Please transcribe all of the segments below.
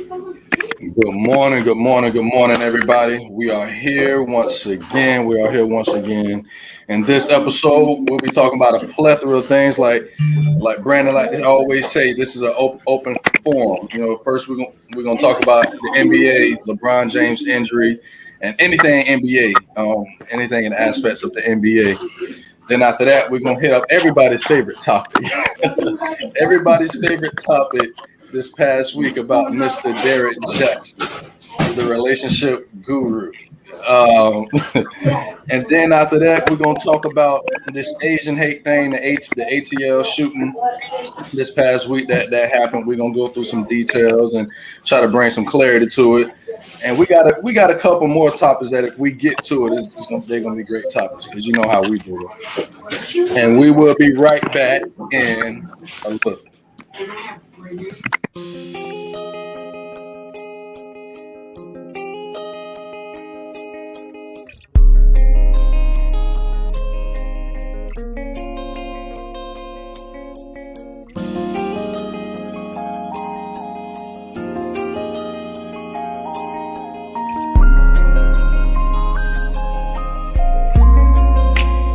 Good morning, everybody. We are here once again. In this episode, we'll be talking about a plethora of things like Brandon, like they always say, this is an open forum. First we're gonna talk about the NBA, LeBron James injury, and anything NBA, anything in aspects of the NBA. Then after that, we're gonna hit up everybody's favorite topic. Everybody's favorite topic this past week about Mr. Derrick Jaxn, the relationship guru. Um, and then after that, we're gonna talk about this Asian hate thing, the ATL shooting this past week that happened. We're gonna go through some details and try to bring some clarity to it. And we got a couple more topics that if we get to it, they're gonna be great topics because you know how we do it. And we will be right back in a little.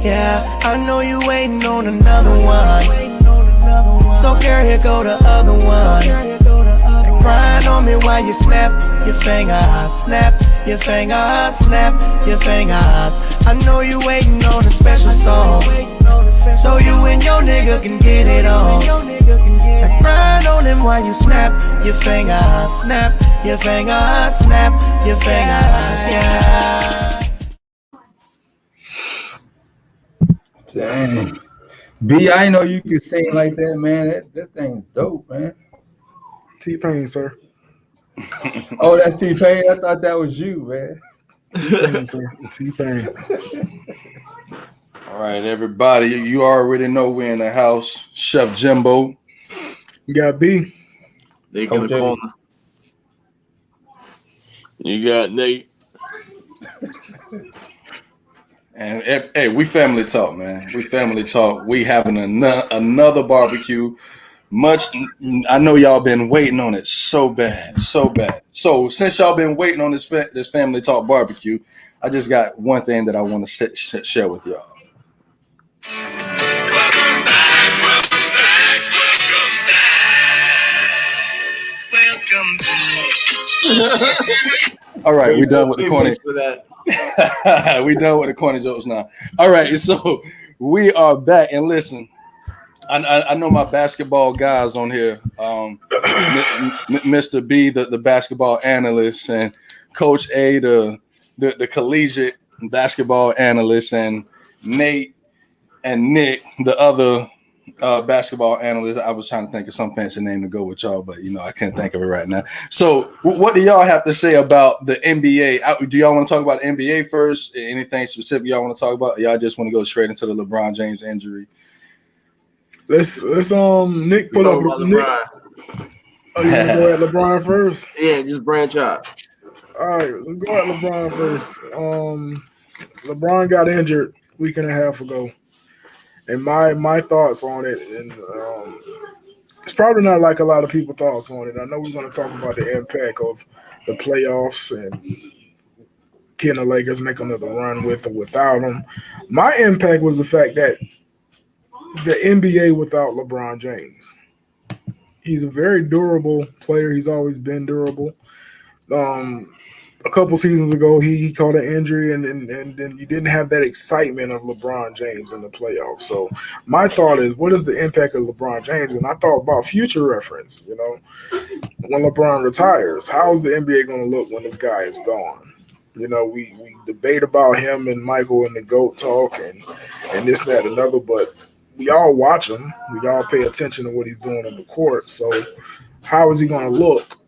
Yeah, I know you waiting on another one. So girl, here go the other one. And crying on me while you snap your fingers, snap your fingers, snap your fingers. I know you waiting on a special song, so you and your nigga can get it on. And crying on him while you snap your fingers, snap your fingers, snap your fingers, yeah. Dang. B, I know you could sing like that, man. That thing's dope, man. T-Pain, sir. Oh, that's T-Pain? I thought that was you, man. T-Pain, sir. T-Pain. All right, everybody. You already know we're in the house. Chef Jimbo. You got B. Nick in the corner. You got Nate. And hey, we family talk, man. We family talk. We having another barbecue. I know y'all been waiting on it so bad. So since y'all been waiting on this family talk barbecue, I just got one thing that I want to share with y'all. All right, we done with the corny. We done with the corny jokes now. All right, so we are back. And listen, I know my basketball guys on here, Mr. B, the basketball analyst, and Coach A, the collegiate basketball analyst, and Nate and Nick, the other basketball analyst. I was trying to think of some fancy name to go with y'all, but I can't think of it right now. So what do y'all have to say about the NBA? Do y'all want to talk about the NBA first? Anything specific y'all want to talk about? Y'all just want to go straight into the LeBron James injury? Let's Nick pull up LeBron. Oh, you want to go at LeBron first? Yeah, just branch out. All right, let's go at LeBron first. LeBron got injured a week and a half ago. And my thoughts on it, and it's probably not like a lot of people's thoughts on it. I know we're going to talk about the impact of the playoffs and can the Lakers make another run with or without him. My impact was the fact that the NBA without LeBron James. He's a very durable player. He's always been durable. A couple seasons ago, he caught an injury, and then you didn't have that excitement of LeBron James in the playoffs. So my thought is, what is the impact of LeBron James? And I thought about future reference, when LeBron retires, how is the NBA going to look when this guy is gone? We debate about him and Michael and the GOAT talk and this, that, and another, but we all watch him. We all pay attention to what he's doing on the court. So how is he going to look?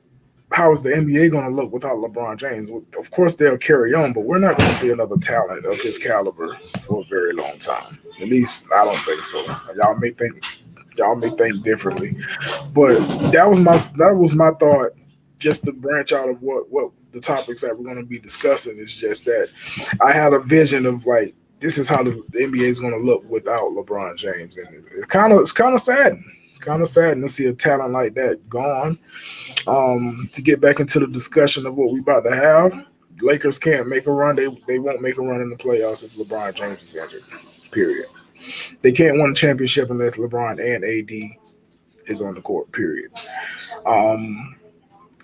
How is the NBA going to look without LeBron James? Of course, they'll carry on, but we're not going to see another talent of his caliber for a very long time. At least I don't think so. Y'all may think differently, but that was my thought. Just to branch out of what the topics that we're going to be discussing is just that I had a vision of like this is how the NBA is going to look without LeBron James, and it's kind of sad. kind of sad to see a talent like that gone. To get back into the discussion of what we about to have, Lakers can't make a run. They won't make a run in the playoffs if LeBron James is injured. Period. They can't win a championship unless LeBron and AD is on the court. Period.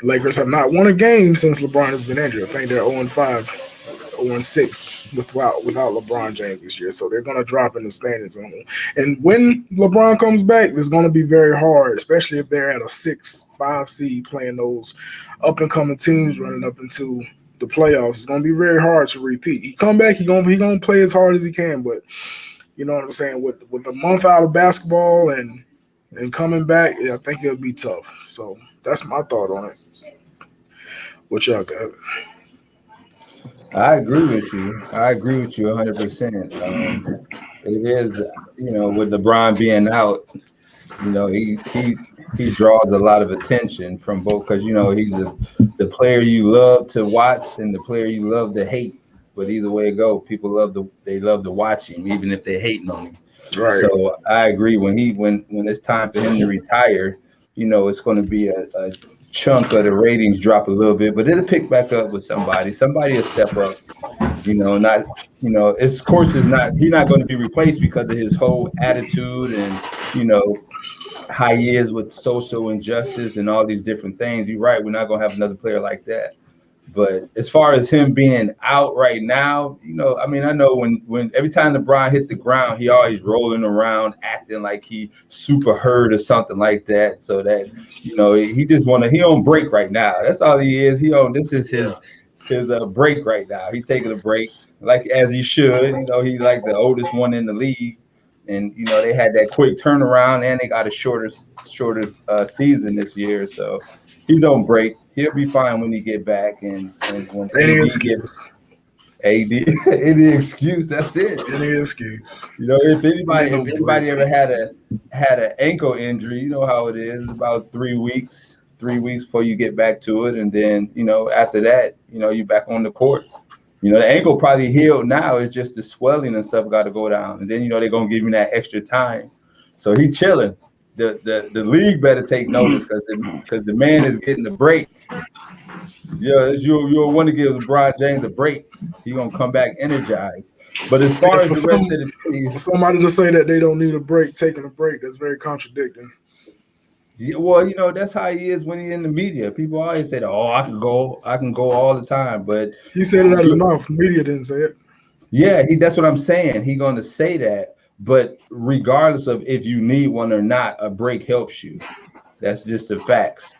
Lakers have not won a game since LeBron has been injured. I think they're 0-5. 0-6 without LeBron James this year, so they're going to drop in the standings. And when LeBron comes back, it's going to be very hard, especially if they're at a 6-5 seed playing those up and coming teams running up into the playoffs. It's going to be very hard to repeat. He come back, he gonna play as hard as he can, but you know what I'm saying. With a month out of basketball and coming back, I think it'll be tough. So that's my thought on it. What y'all got? I agree with you. 100%. It is, with LeBron being out, he draws a lot of attention from both because he's the player you love to watch and the player you love to hate. But either way it go, people love to watch him, even if they're hating on him. Right. So I agree. When it's time for him to retire, it's going to be a chunk of the ratings drop a little bit, but it'll pick back up with somebody. Somebody will step up. He's not going to be replaced because of his whole attitude and how he is with social injustice and all these different things. You're right. We're not going to have another player like that. But as far as him being out right now, I know when every time LeBron hit the ground, he always rolling around, acting like he super hurt or something like that. So that, he on break right now. That's all he is. This is his break right now. He's taking a break, like as he should. He's like the oldest one in the league. And, they had that quick turnaround and they got a shorter season this year. So he's on break. He'll be fine when he get back. And when any excuse. Any excuse, that's it. Any excuse. If anybody ever had an ankle injury, you know how it is. About 3 weeks before you get back to it. And then, after that, you're back on the court. The ankle probably healed now. It's just the swelling and stuff got to go down. And then, they're going to give you that extra time. So he chilling. The league better take notice because the man is getting a break. You'll want to give LeBron James a break. He's going to come back energized. But as far as the rest of the team, for somebody to say that they don't need a break, taking a break, that's very contradicting. Yeah, well, that's how he is when he's in the media. People always say, "Oh, I can go all the time," but he said it out of his mouth. The media didn't say it. Yeah, that's what I'm saying. He's going to say that, but regardless of if you need one or not, a break helps you. That's just the facts.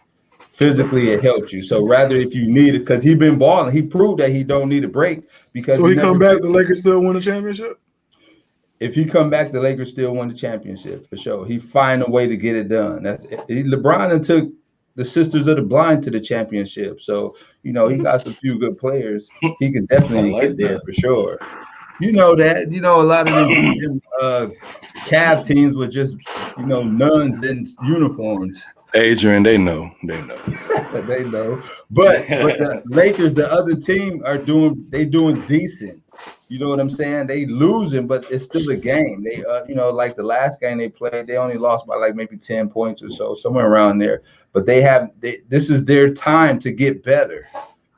Physically, it helps you. So rather, if you need it, because he's been balling, he proved that he don't need a break. Because so he come back, the Lakers still win a championship. If he come back, the Lakers still won the championship for sure. He find a way to get it done. LeBron took the Sisters of the Blind to the championship. So, he got some few good players. He can definitely get there for sure. A lot of them Cavs teams were just, nuns in uniforms. Adrian, they know. They know. But the Lakers, the other team, they doing decent. You know what I'm saying? They losing, but it's still a game. They, like the last game they played, they only lost by like maybe 10 points or so, somewhere around there. But this is their time to get better.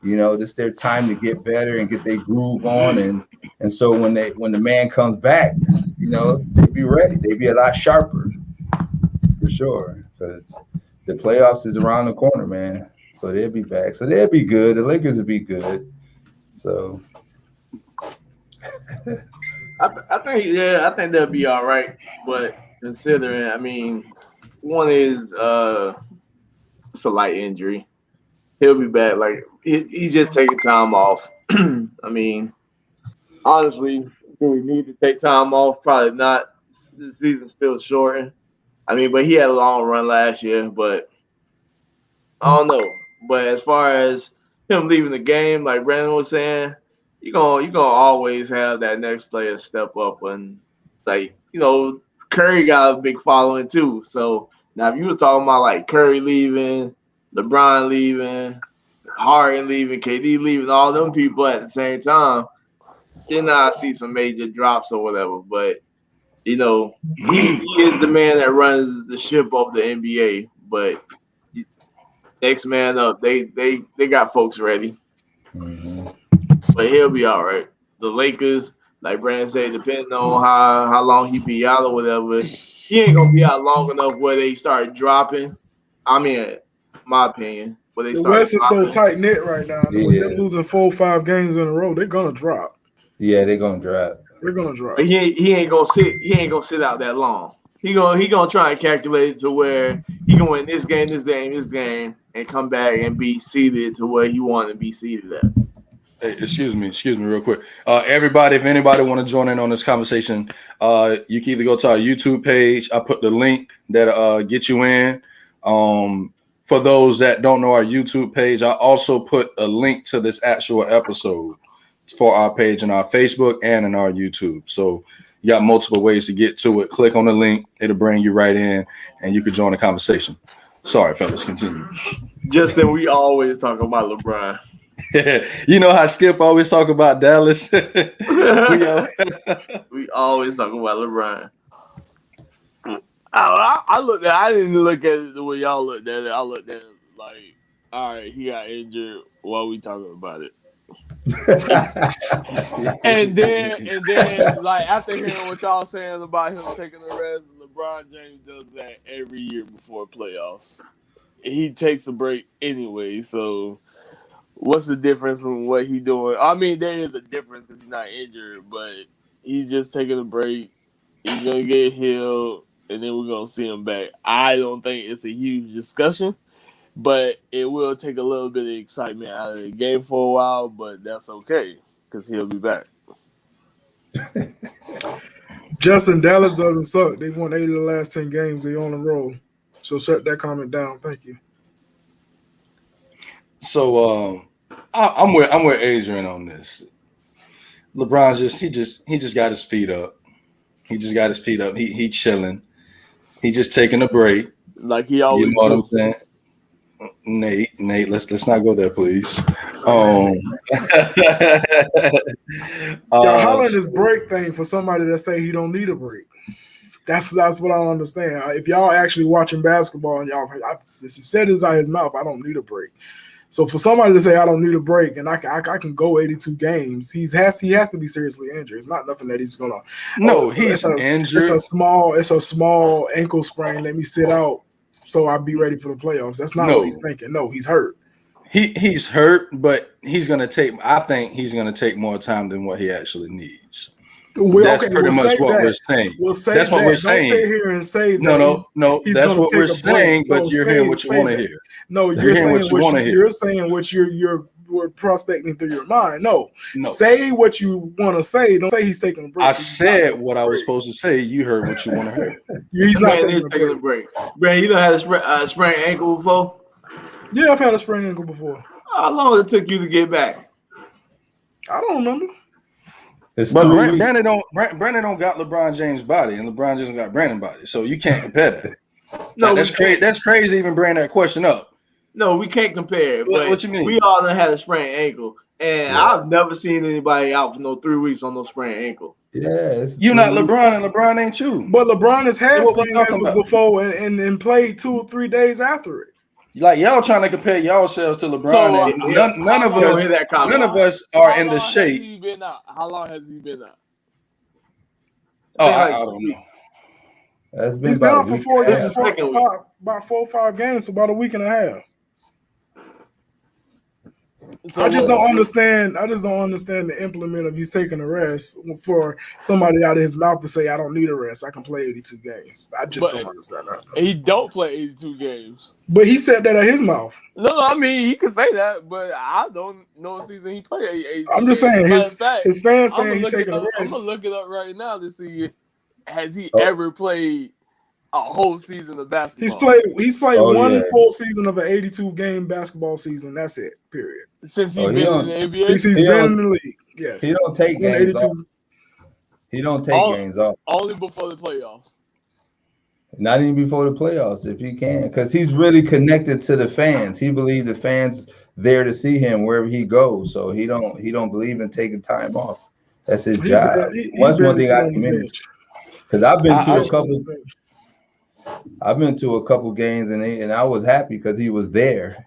This is their time to get better and get their groove on. And so when the man comes back, they be ready. They be a lot sharper for sure. Because the playoffs is around the corner, man. So they'll be back. So they'll be good. The Lakers will be good. So. I think they'll be all right. But considering, one is it's a light injury. He'll be back. Like he's just taking time off. Honestly, do we need to take time off? Probably not. The season's still shortened. But he had a long run last year. But I don't know. But as far as him leaving the game, like Randall was saying, you're gonna always have that next player step up, and Curry got a big following too. So now if you were talking about like Curry leaving, LeBron leaving, Harden leaving, KD leaving, all them people at the same time, then I see some major drops or whatever. But You know, he is the man that runs the ship of the NBA. But next man up, they got folks ready. Mm-hmm. But he'll be all right. The Lakers, like Brandon said, depending on how long he be out or whatever, he ain't gonna be out long enough where they start dropping. I mean, my opinion, where they The start West is so dropping. tight knit right now. And with them Yeah. losing 4 or 5 games in a row, they're gonna drop. Yeah, they're gonna drop. They're gonna drop. But he ain't gonna sit. He ain't gonna sit out that long. He gonna try and calculate it to where he gonna win this game, and come back and be seated to where he wanted to be seated at. Hey, excuse me, real quick. Everybody, if anybody want to join in on this conversation, you can either go to our YouTube page. I put the link that get you in. For those that don't know our YouTube page, I also put a link to this actual episode for our page on our Facebook and in our YouTube. So you got multiple ways to get to it. Click on the link; it'll bring you right in, and you can join the conversation. Sorry, fellas, continue. Justin, we always talk about LeBron. You know how Skip always talk about Dallas. We always talk about LeBron. I looked at. I didn't look at it the way y'all looked at it. I looked at it like, all right, he got injured while we talking about it. and then, like after hearing what y'all saying about him taking the rest, LeBron James does that every year before playoffs. He takes a break anyway, so. What's the difference from what he's doing? I mean, there is a difference because he's not injured, but he's just taking a break. He's going to get healed, and then we're going to see him back. I don't think it's a huge discussion, but it will take a little bit of excitement out of the game for a while, but that's okay because he'll be back. Justin, Dallas doesn't suck. They've won 8 of the last 10 games. They're on the roll. So shut that comment down. Thank you. So I'm with Adrian on this. LeBron he just got his feet up. He just got his feet up. He chilling. He just taking a break. Like he always. You know what I'm saying? Nate, let's not go there, please. Y'all hollering this break thing for somebody that say he don't need a break. That's what I don't understand. If y'all actually watching basketball and y'all said this out of his mouth, I don't need a break. So for somebody to say I don't need a break and I can go 82 games, he has to be seriously injured. It's not nothing that he's gonna. No, he's injured. It's a small ankle sprain. Let me sit out so I'll be ready for the playoffs. That's not what he's thinking. No, he's hurt. He's hurt, but I think he's gonna take more time than what he actually needs. That's pretty much what we're saying. That's what we're saying. Don't sit here and say no. That's what we're saying, but you're hearing what you want to hear. No, you're saying what you want to hear. You're saying what you're prospecting through your mind. No. Say what you want to say. Don't say he's taking a break. I said what I was supposed to say. You heard what you want to hear. He's not taking a break. Brandon, you done had a sprained ankle before? Yeah, I've had a sprained ankle before. How long it took you to get back? I don't remember. But Brandon don't got LeBron James' body, and LeBron James got Brandon body, so you can't compare that. No, that's crazy. That's crazy. Even bring that question up. No, we can't compare. But what you mean? We all done had a sprained ankle, and I've never seen anybody out for no 3 weeks on no sprained ankle. Yeah, you not LeBron, and LeBron ain't you. But LeBron has had sprained ankles before, and played 2 or 3 days after it. Like y'all trying to compare yourselves to LeBron, and none of us are in the shape. How long has he been out? Oh, I don't know. He's been out for 4 games, about 4 or 5 games, so about a week and a half. So I just don't understand the implement of he's taking a rest for somebody out of his mouth to say I don't need a rest. I can play 82 games. I just don't understand that. He don't play 82 games. But he said that out of his mouth. No, I mean he can say that, but I don't know what season he played 82 I'm just saying his fans saying he's taking a rest. I'm gonna look it up right now to see has he ever played a whole season of basketball. He's played one full season of an 82 game basketball season. That's it. Period. Since he's been in the NBA. Since he's been in the league. Yes. He don't take games off. He don't take games off. Only before the playoffs. Not even before the playoffs, if he can, because he's really connected to the fans. He believes the fans there to see him wherever he goes. So he don't believe in taking time off. That's his job. One thing I commend. Because I've been to a couple games and I was happy because he was there.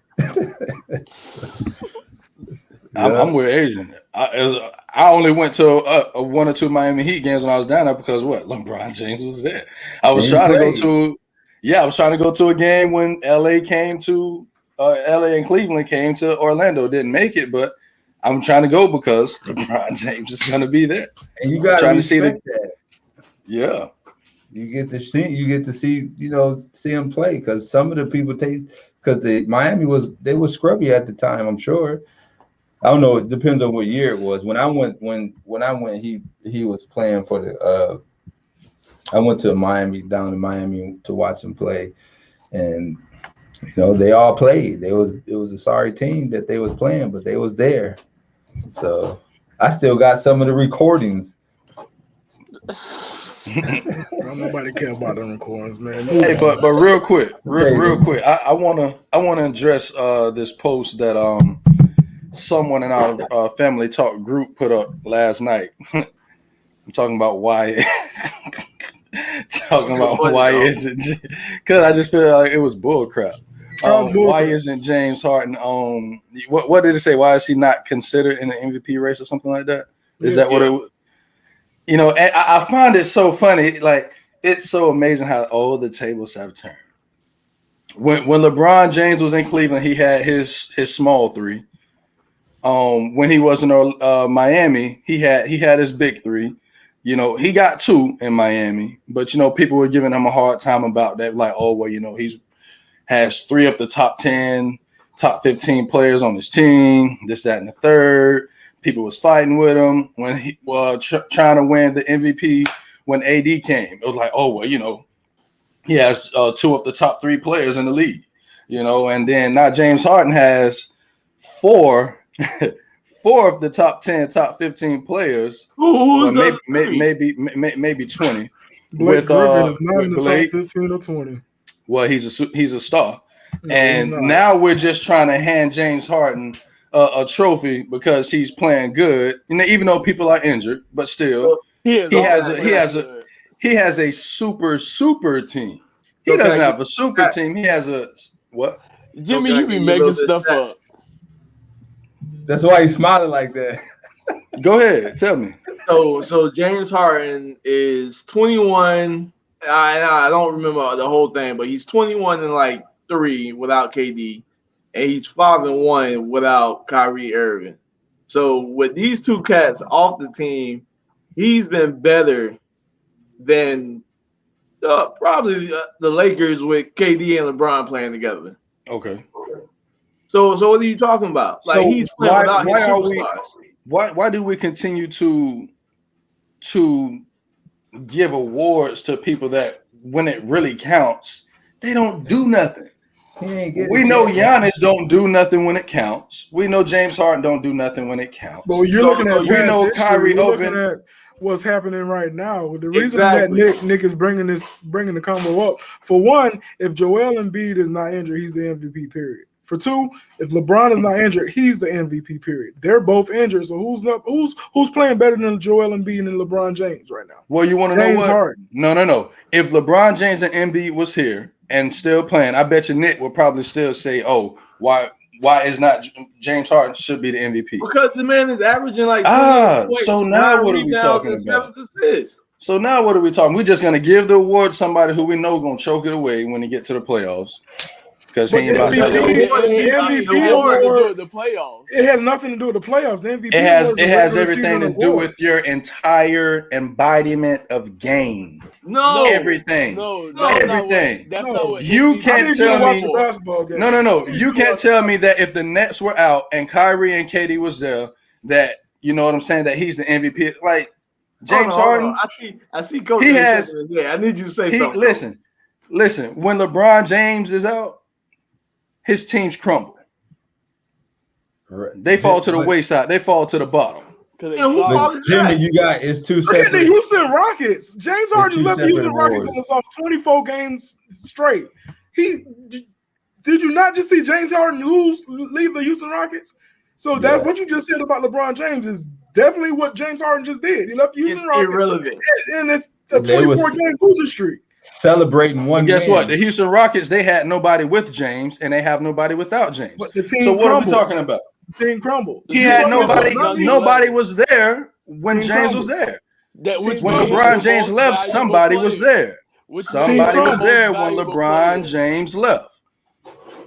I'm with Adrian. I only went to one or two Miami Heat games when I was down there because LeBron James was there. I was trying to go to a game when LA came to LA and Cleveland came to Orlando. Didn't make it, but I'm trying to go because LeBron James is going to be there. And you got to respect that. Yeah. You get to see, see him play because some of the people because Miami was scrubby at the time. I'm sure. I don't know. It depends on what year it was. When I went, he was playing for the. I went to down in Miami to watch him play, and they all played. It was a sorry team that they was playing, but they was there. So I still got some of the recordings. Don't nobody care about the recordings, man. Hey, but real quick, I wanna address this post that someone in our family talk group put up last night. I'm talking about why isn't, because I just feel like it was bull crap. Why isn't James Harden what did it say? Why is he not considered in the MVP race or something like that? Is that what it was? And I find it so funny. Like, it's so amazing how all the tables have turned. When LeBron James was in Cleveland, he had his small three. When he was in Miami, he had his big three. He got two in Miami, but people were giving him a hard time about that. Like, he's has 3 of the top 10, top 15 players on his team. This, that, and the third. People was fighting with him when he was trying to win the MVP when AD came. It was like, he has 2 of the top 3 players in the league, and then now James Harden has 4 of the top 10, top 15 players. Maybe 20. Blake Griffin is not in the top 15 or 20. Well, he's a star, and now we're just trying to hand James Harden a trophy because he's playing good. Even though people are injured, but still, he has a super team. He doesn't have a super team. He has a what? Jimmy, you be making stuff up. That's why he's smiling like that. Go ahead, tell me. So James Harden is 21. I don't remember the whole thing, but he's 21 and like 3 without KD, and he's 5-1 without Kyrie Irving. So with these 2 cats off the team, he's been better than probably the Lakers with KD and LeBron playing together. Okay. So what are you talking about? Like, he's playing without his superstars. Why do we continue to give awards to people that when it really counts, they don't do nothing? We know Giannis don't do nothing when it counts. We know James Harden don't do nothing when it counts. But you're looking at Kyrie looking at what's happening right now. The reason that Nick is bringing the combo up, for one, if Joel Embiid is not injured, he's the MVP period. For 2, if LeBron is not injured, he's the MVP period. They're both injured, so who's playing better than Joel Embiid and LeBron James right now? Well, you want to know what? Harden. No. If LeBron James and Embiid was here and still playing, I bet you Nick would probably still say, why is not James Harden should be the MVP? Because the man is averaging like so now what are we talking about? So now what are we talking? We're just gonna give the award to somebody who we know gonna choke it away when they get to the playoffs. Because he ain't about to MVP award, the playoffs. It has nothing to do with the playoffs. The MVP it has everything to do with your entire embodiment of game. Everything. Everything. That's not what you can't tell me. No. You can't tell me that if the Nets were out and Kyrie and KD was there, that you know what I'm saying, that he's the MVP. Like James Harden. I see. Coach, he has. Yeah, I need you to say something. Listen. When LeBron James is out, his teams crumble. They fall to the wayside. They fall to the bottom. Jimmy, you got it's 2 separate. Look at the Houston Rockets. James Harden left the Houston Rockets and has lost 24 games straight. Did you not just see James Harden leave the Houston Rockets? So that's what you just said about LeBron James is definitely what James Harden just did. He left the Houston Rockets, irrelevant. and it's A They was 24-game losing streak. celebrating one. But guess man. what? The Houston Rockets, they had nobody with James, and they have nobody without James. But the team So what crumbled. are we talking about? The team crumbled. He had nobody. Nobody Nobody was there when Team James was crumbled. there. Which When made him LeBron the James most left, valuable somebody player. was there. Which Somebody made him was the there most when valuable LeBron player. James left.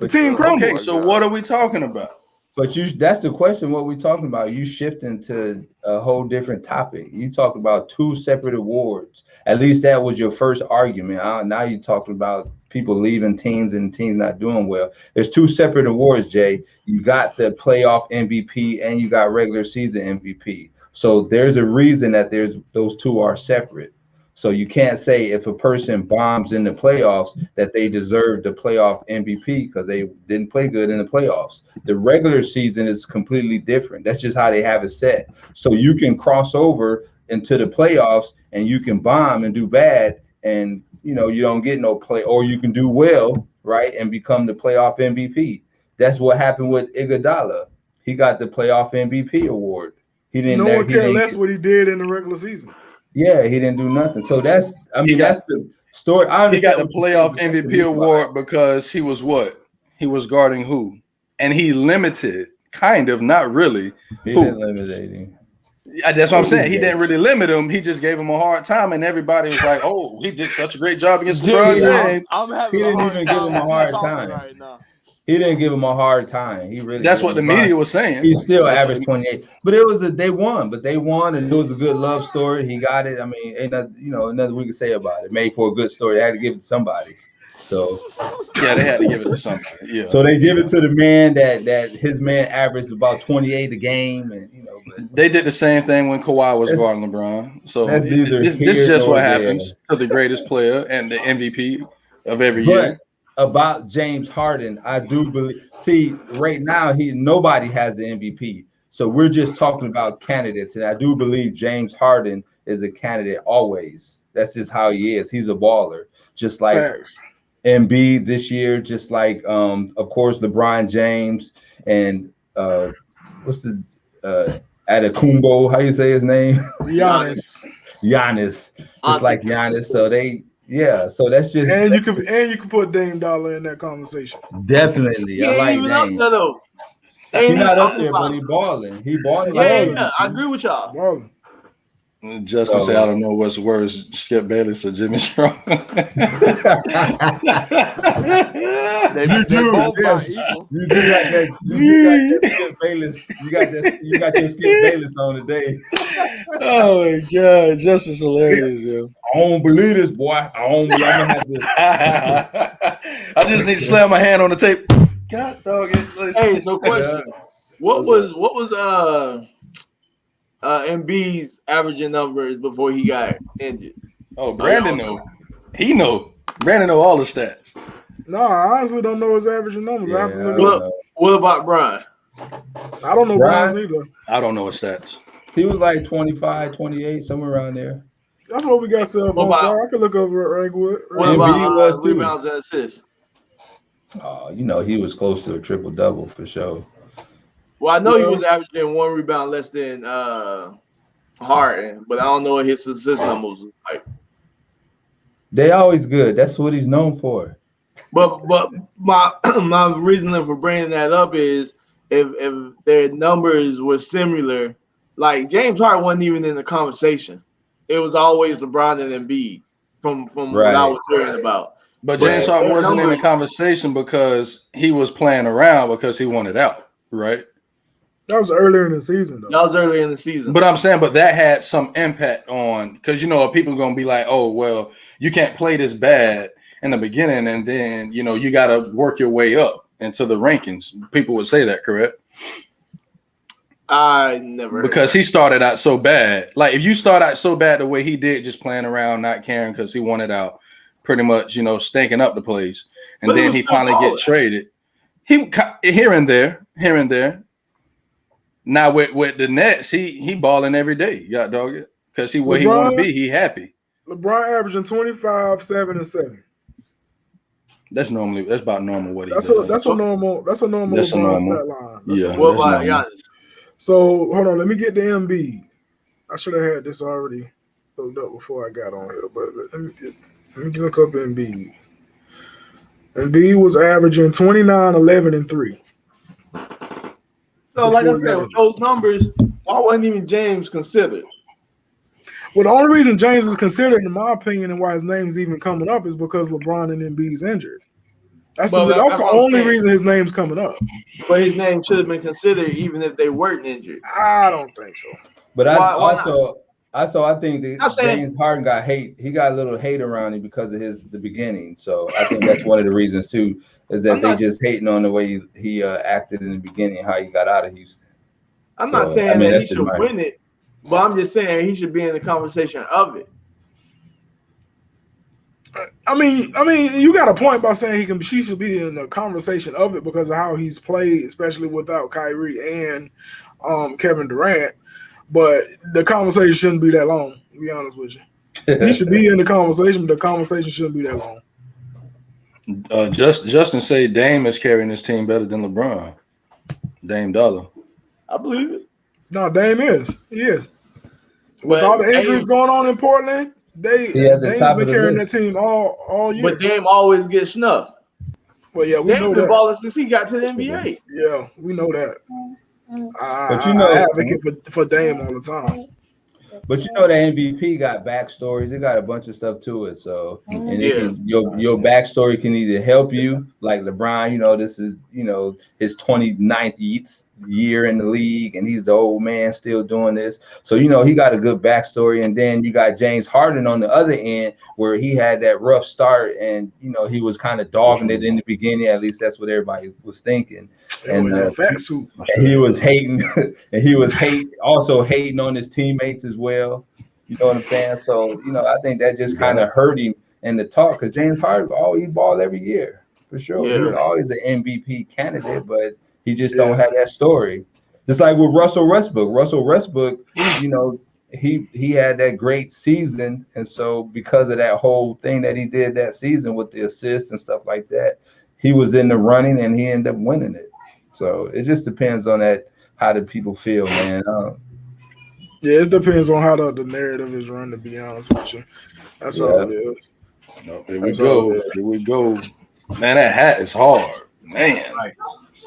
The team crumbled. Okay, so what are we talking about? But that's the question. What we talking about? You shifting to a whole different topic. You talk about two separate awards. At least that was your first argument. Now you talking about people leaving teams and teams not doing well. There's two separate awards, Jay. You got the playoff MVP and you got regular season MVP. So there's a reason that those two are separate. So you can't say if a person bombs in the playoffs that they deserve the playoff MVP because they didn't play good in the playoffs. The regular season is completely different. That's just how they have it set. So you can cross over into the playoffs and you can bomb and do bad and you don't get no play, or you can do well, right, and become the playoff MVP. That's what happened with Iguodala. He got the playoff MVP award. He didn't. No one cared less what he did in the regular season. Yeah, he didn't do nothing. So that's the story. He got the playoff MVP award because he was what? He was guarding who? And he limited, kind of, not really. He didn't limit him. That's what I'm saying. He didn't really limit him. He just gave him a hard time, and everybody was like, "Oh, he did such a great job against LeBron James." I'm having He didn't even give him a hard time. Right now. He didn't give him a hard time. He really. That's what the media was saying. He still averaged 28, but they won, and it was a good love story. He got it. I mean, ain't nothing we can say about it. Made for a good story. They had to give it to somebody. So yeah, they had to give it to somebody. Yeah. So they give it to the man that his man averaged about 28 a game, and But they did the same thing when Kawhi was guarding LeBron. So this is just what happens to the greatest player and the MVP of every year. About James Harden, I do believe. See, right now nobody has the MVP, so we're just talking about candidates, and I do believe James Harden is a candidate always. That's just how he is. He's a baller, just like Embiid this year, just like of course LeBron James and what's the Antetokounmpo? How you say his name? Giannis, just like Giannis. So so that's just you can put Dame Dollar in that conversation. Definitely, I like Dame. He's not up there, but he balling. He balling. Yeah, I agree with y'all. Balling. Justin said, "I don't know what's worse, Skip Bayless or Jimmy Strong." They both got equal. You got that Skip Bayless. You got your Skip Bayless on today. Oh my God, Justin's hilarious, yo. I don't believe this, boy. I'm gonna have to. I just need to slam my hand on the tape. God dog it. Hey, so question: What was Embiid's averaging numbers before he got injured? Oh, Brandon know. He know. Brandon know all the stats. No, I honestly don't know his averaging numbers. What about Brian? I don't know Brian's either. I don't know his stats. He was like 25, 28, somewhere around there. That's what we got cell phones for. I can look over it right quick. What about rebounds and assists? He was close to a triple double for sure. Well, I know he was averaging one rebound less than Harden, but I don't know what his assist numbers was like. They always good. That's what he's known for. But my reasoning for bringing that up is if their numbers were similar, like James Harden wasn't even in the conversation. It was always LeBron and Embiid from what I was hearing about. But James Harden wasn't in the conversation because he was playing around because he wanted out, right? That was earlier in the season, though. That was earlier in the season. But I'm saying, that had some impact on, because people are gonna be like, oh well, you can't play this bad in the beginning, and then you got to work your way up into the rankings. People would say that, correct? I never because he started out so bad. Like if you start out so bad the way he did, just playing around, not caring because he wanted out, pretty much stinking up the place, and then he finally get traded. He here and there. Now with the Nets, he balling every day. You got dog it because he where he want to be. He happy. LeBron averaging 25, 7, and 7. That's about normal. What he that's does. That's a normal stat line. What about Giannis? So hold on, let me get the Embiid. I should have had this already. looked up before I got on here, but let me look up Embiid. Embiid was averaging 29, 11, and 3. So, like I Before he got said, with injured. those numbers, why wasn't even James considered? Well, the only reason James is considered, in my opinion, and why his name's even coming up is because LeBron and Embiid's injured. That's Well, the that's what I'm only saying. reason his name's coming up. But his name should have been considered even if they weren't injured. I don't think so. But Why I think that I'm saying- James Harden got hate. He got a little hate around him because of the beginning. So I think that's one of the reasons too, is that they just hating on the way he acted in the beginning, how he got out of Houston. I'm not saying that he that's should just win it, but I'm just saying he should be in the conversation of it. I mean, you got a point by saying she should be in the conversation of it because of how he's played, especially without Kyrie and Kevin Durant. But the conversation shouldn't be that long, to be honest with you. He should be in the conversation, but the conversation shouldn't be that long. Justin say Dame is carrying this team better than LeBron. Dame Dollar. I believe it. No, Dame is. He is. With But all the injuries Dame- going on in Portland, Dame's top been of the carrying list. that team all year. But Dame always gets snuffed. Well, yeah, we Dame know been that. balling since he got to the NBA. Yeah, we know that. But you know- I advocate for Dame all the time. But you know the MVP got backstories. It got a bunch of stuff to it. So and it can, your backstory can either help you, like LeBron. You know, this is his 29th year in the league, and he's the old man still doing this. So he got a good backstory. And then you got James Harden on the other end, where he had that rough start, and he was kind of dogging it in the beginning. At least that's what everybody was thinking. And that fat suit. And he was hating, and he was also hating on his teammates as well. You know what I'm saying? So, I think that just kind of hurt him in the talk, because James Harden always ball every year for sure. Yeah. He's always an MVP candidate, but he just don't have that story. Just like with Russell Westbrook. Russell Westbrook, he had that great season, and so because of that whole thing that he did that season with the assists and stuff like that, he was in the running and he ended up winning it. So it just depends on how the people feel, man. Yeah, it depends on how the narrative is run, to be honest with you. That's all it is. No, here we go. Here we go. Man, that hat is hard. Man. Right.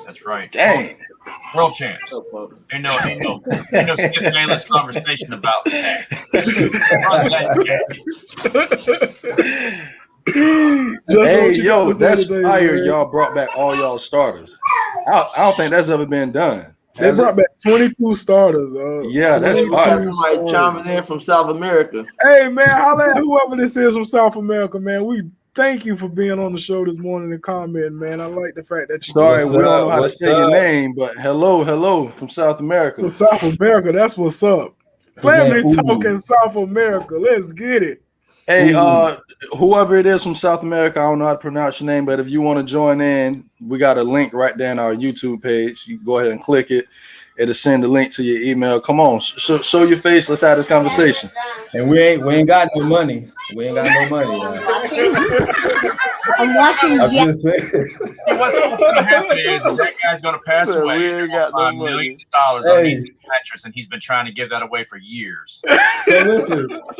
That's right. Dang. World champs. Ain't no Skip Bayless conversation about that. Hey, yo, that's fire. Y'all brought back all y'all starters. I don't think that's ever been done. They brought back 22 starters. Yeah, that's fire. Somebody chiming in from South America. Hey, man, holla at whoever this is from South America, man. We thank you for being on the show this morning and commenting, man. I like the fact that you. Sorry, we don't know how to say your name, but hello from South America. From South America, that's what's up. Family talking South America. Let's get it. Hey, whoever it is from South America, I don't know how to pronounce your name, but if you want to join in, we got a link right there on our YouTube page. You go ahead and click it. It'll send the link to your email. Come on, show your face. Let's have this conversation. And we ain't got no money. We ain't got no money. I'm watching. I'm just saying. What's going to happen is that guy's going to pass away. We ain't got no money. Millions of dollars on his mattress, and he's been trying to give that away for years.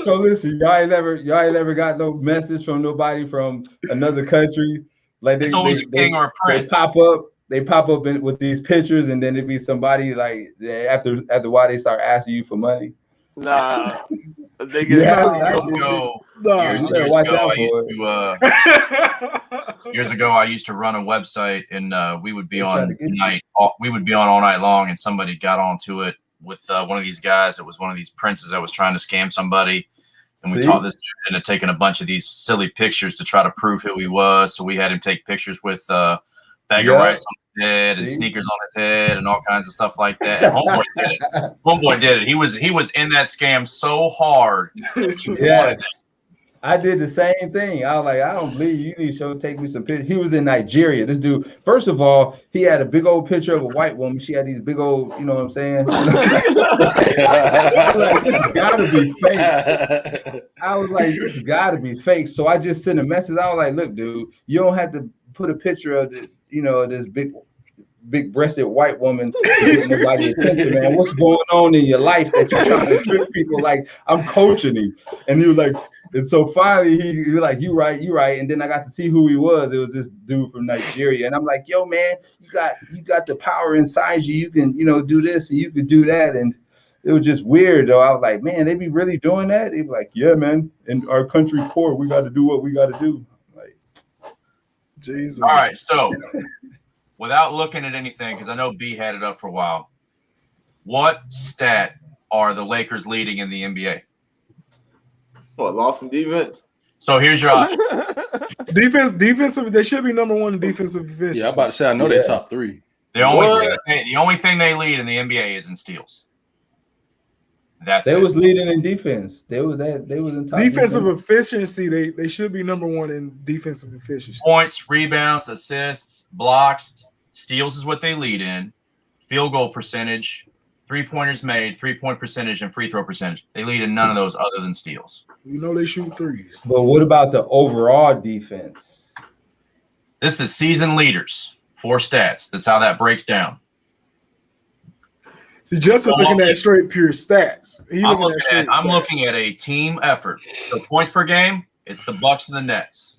So listen, y'all ain't never got no message from nobody from another country. Like It's always a king or a prince. They pop up with these pictures, and then it'd be somebody like after a while they start asking you for money. Nah, they get Years ago, I used to run a website, and we would be on all night long, and somebody got onto it with one of these guys. It was one of these princes that was trying to scam somebody, and we taught this dude into taking a bunch of these silly pictures to try to prove who he was. So we had him take pictures with bag of rice on his head and sneakers on his head and all kinds of stuff like that. And Homeboy did it. He was in that scam so hard. I did the same thing. I was like, I don't believe you need to take me some pictures. He was in Nigeria. This dude, first of all, he had a big old picture of a white woman. She had these big old, you know what I'm saying? I was like, this gotta be fake. I was like, this gotta be fake. So I just sent a message. I was like, look, dude, you don't have to put a picture of this, this big-breasted white woman getting nobody's attention, man. What's going on in your life that you're trying to trick people? Like, I'm coaching him. And he was like, and so finally he was like, you right. And then I got to see who he was. It was this dude from Nigeria. And I'm like, yo, man, you got the power inside you. You can, do this and you can do that. And it was just weird, though. I was like, man, they be really doing that? They be like, yeah, man. In our country poor, we got to do what we got to do. Like, Jesus. All right, so without looking at anything, because I know B had it up for a while, what stat are the Lakers leading in the NBA? What, loss in defense? So here's your option. Defensive. They should be number one in defensive efficiency. Yeah, I'm about to say I know they're top 3. The only thing they lead in the NBA is in steals. They was leading in defense. They was in top defensive efficiency. They should be number one in defensive efficiency. Points, rebounds, assists, blocks, steals is what they lead in. Field goal percentage, 3-pointers made, 3-point percentage, and free throw percentage. They lead in none of those other than steals. They shoot threes. But what about the overall defense? This is season leaders, 4 stats. That's how that breaks down. See, Justin's looking at straight pure stats. I'm looking at a team effort. So points per game, it's the Bucks and the Nets.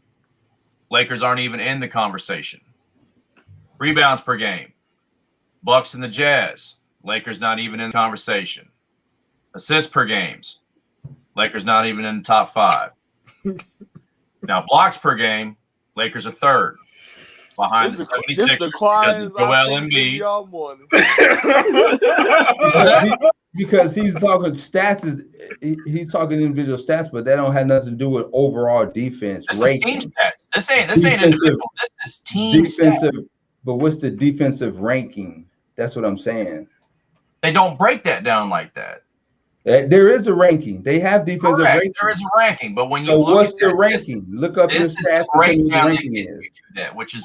Lakers aren't even in the conversation. Rebounds per game, Bucks and the Jazz. Lakers not even in the conversation. Assists per games, Lakers not even in the top 5. Now blocks per game, Lakers are 3rd. Behind the 76ers because of Joel Embiid. Because he's talking stats, he's talking individual stats, but that don't have nothing to do with overall defense. This is team stats. This ain't individual. This is team defensive. Stats. But what's the defensive ranking? That's what I'm saying. They don't break that down like that. There is a ranking. They have defensive ranking. There is a ranking, but when you look what's at the ranking? Look up your stats.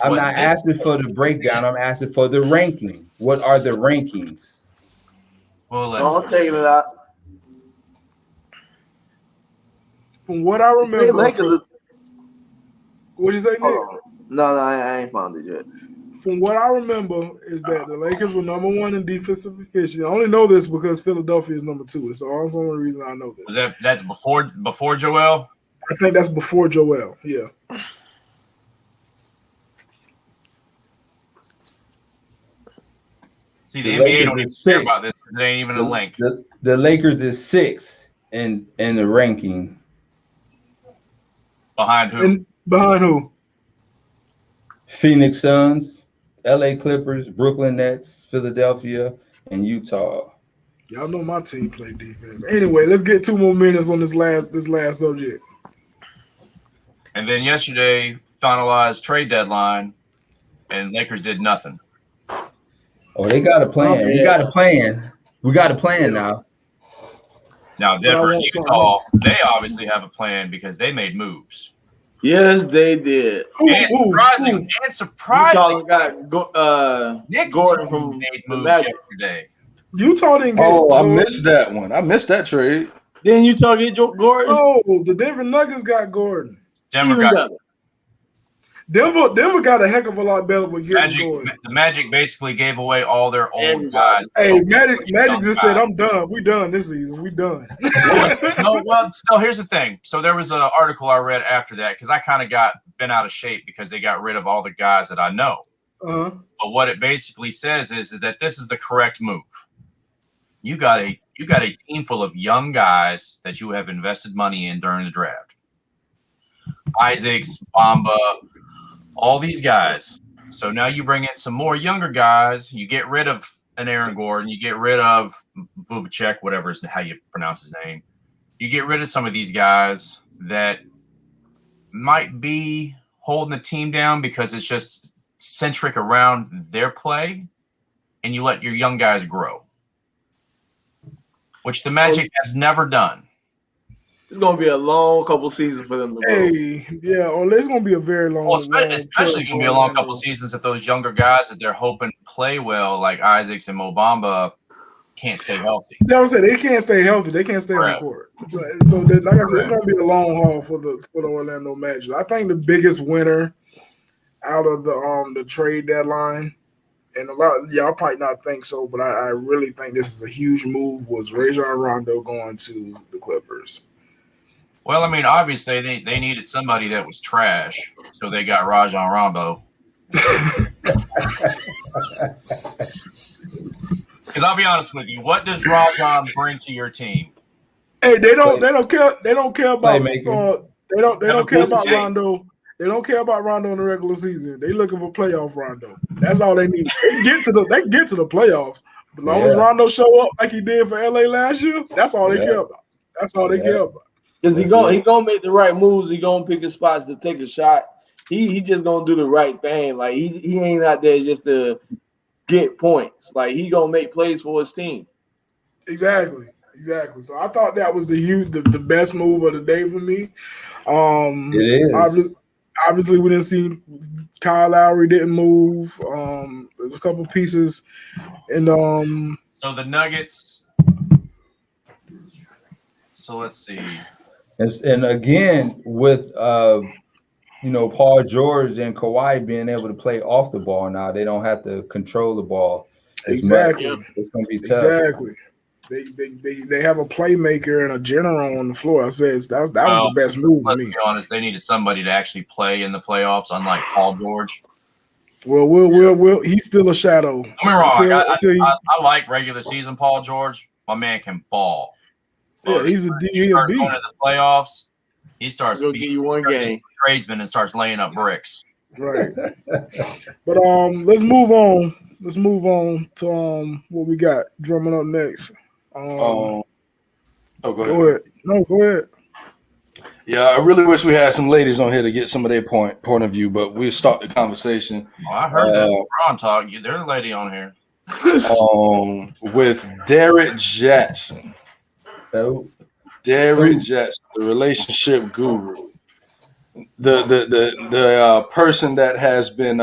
I'm not asking for the breakdown. I'm asking for the ranking. What are the rankings? Well, I'll take it out. From what I remember, what did you say, Nick? No, I ain't found it yet. From what I remember is that the Lakers were number one in defensive efficiency. I only know this because Philadelphia is number 2. That's the only reason I know this. That's before Joel? I think that's before Joel. Yeah. See, the NBA don't even care about this. There ain't even a link. The Lakers is 6 in the ranking. Behind who? Behind who? Phoenix Suns, LA Clippers, Brooklyn Nets, Philadelphia, and Utah. Y'all know my team play defense. Anyway, let's get 2 more minutes on this last subject. And then yesterday, finalized trade deadline, and Lakers did nothing. Oh, they got a plan. We got a plan. We got a plan now. Now, Denver and Utah, they obviously have a plan because they made moves. Yes, they did. And surprising. Utah got Nick Gordon from made moves yesterday. Utah didn't get. I missed that one. I missed that trade. Didn't Utah get Gordon? Oh, the Denver Nuggets got Gordon. Denver got a heck of a lot better with getting Gordon. The Magic basically gave away all their old guys. Hey, Magic just said, "I'm done. We done this season. We done." So here's the thing. So there was an article I read after that because I kind of got bent out of shape because they got rid of all the guys that I know. Uh-huh. But what it basically says is that this is the correct move. You got a team full of young guys that you have invested money in during the draft. Isaacs, Bamba, all these guys. So now you bring in some more younger guys. You get rid of an Aaron Gordon. You get rid of Vuvacek, whatever is how you pronounce his name. You get rid of some of these guys that might be holding the team down because it's just centric around their play, and you let your young guys grow, which the Magic has never done. It's going to be a long couple seasons for them to grow. It's going to be a very long. Especially going to be a long couple seasons if those younger guys that they're hoping play well, like Isaacs and Mo Bamba, can't stay healthy. I was saying they can't stay healthy. They can't stay on the court. So, like I said, it's going to be a long haul for the Orlando Magic. I think the biggest winner out of the trade deadline and a lot of y'all might not think so, but I really think this is a huge move. Was Rajon Rondo going to the Clippers? Well, I mean, obviously they needed somebody that was trash, so they got Rajon Rondo. Because I'll be honest with you, what does Rajon bring to your team? Hey, they don't care about they don't care about Rondo. They don't care about Rondo in the regular season. They looking for playoff Rondo. That's all they need. They can get to the playoffs. As long as Rondo show up like he did for LA last year, that's all they care about. That's all they care about. Because he gonna make the right moves. He gonna pick his spots to take a shot. He just gonna do the right thing. Like he ain't out there just to get points. Like he gonna make plays for his team. Exactly. So I thought that was the best move of the day for me. It is. Obviously, we didn't see Kyle Lowry didn't move. There's a couple pieces, and so the Nuggets. So let's see. And again, with Paul George and Kawhi being able to play off the ball now, they don't have to control the ball. Exactly. It's going to be tough. Exactly. They have a playmaker and a general on the floor. I said that was the best move to me. Let's be honest, they needed somebody to actually play in the playoffs, unlike Paul George. Well, he's still a shadow. Don't get me wrong. I like regular season Paul George. My man can ball. Yeah, he's a beast. Going to the playoffs, he starts He'll give you one game. Tradesman and starts laying up bricks. Right. But let's move on. Let's move on to what we got. Drumming up next. Go ahead. Go ahead. No, go ahead. Yeah, I really wish we had some ladies on here to get some of their point of view, but we'll start the conversation. Oh, I heard that LeBron talk. There's a lady on here. With Derrick Jaxn. Derrick Jaxn, the relationship guru. The person that has been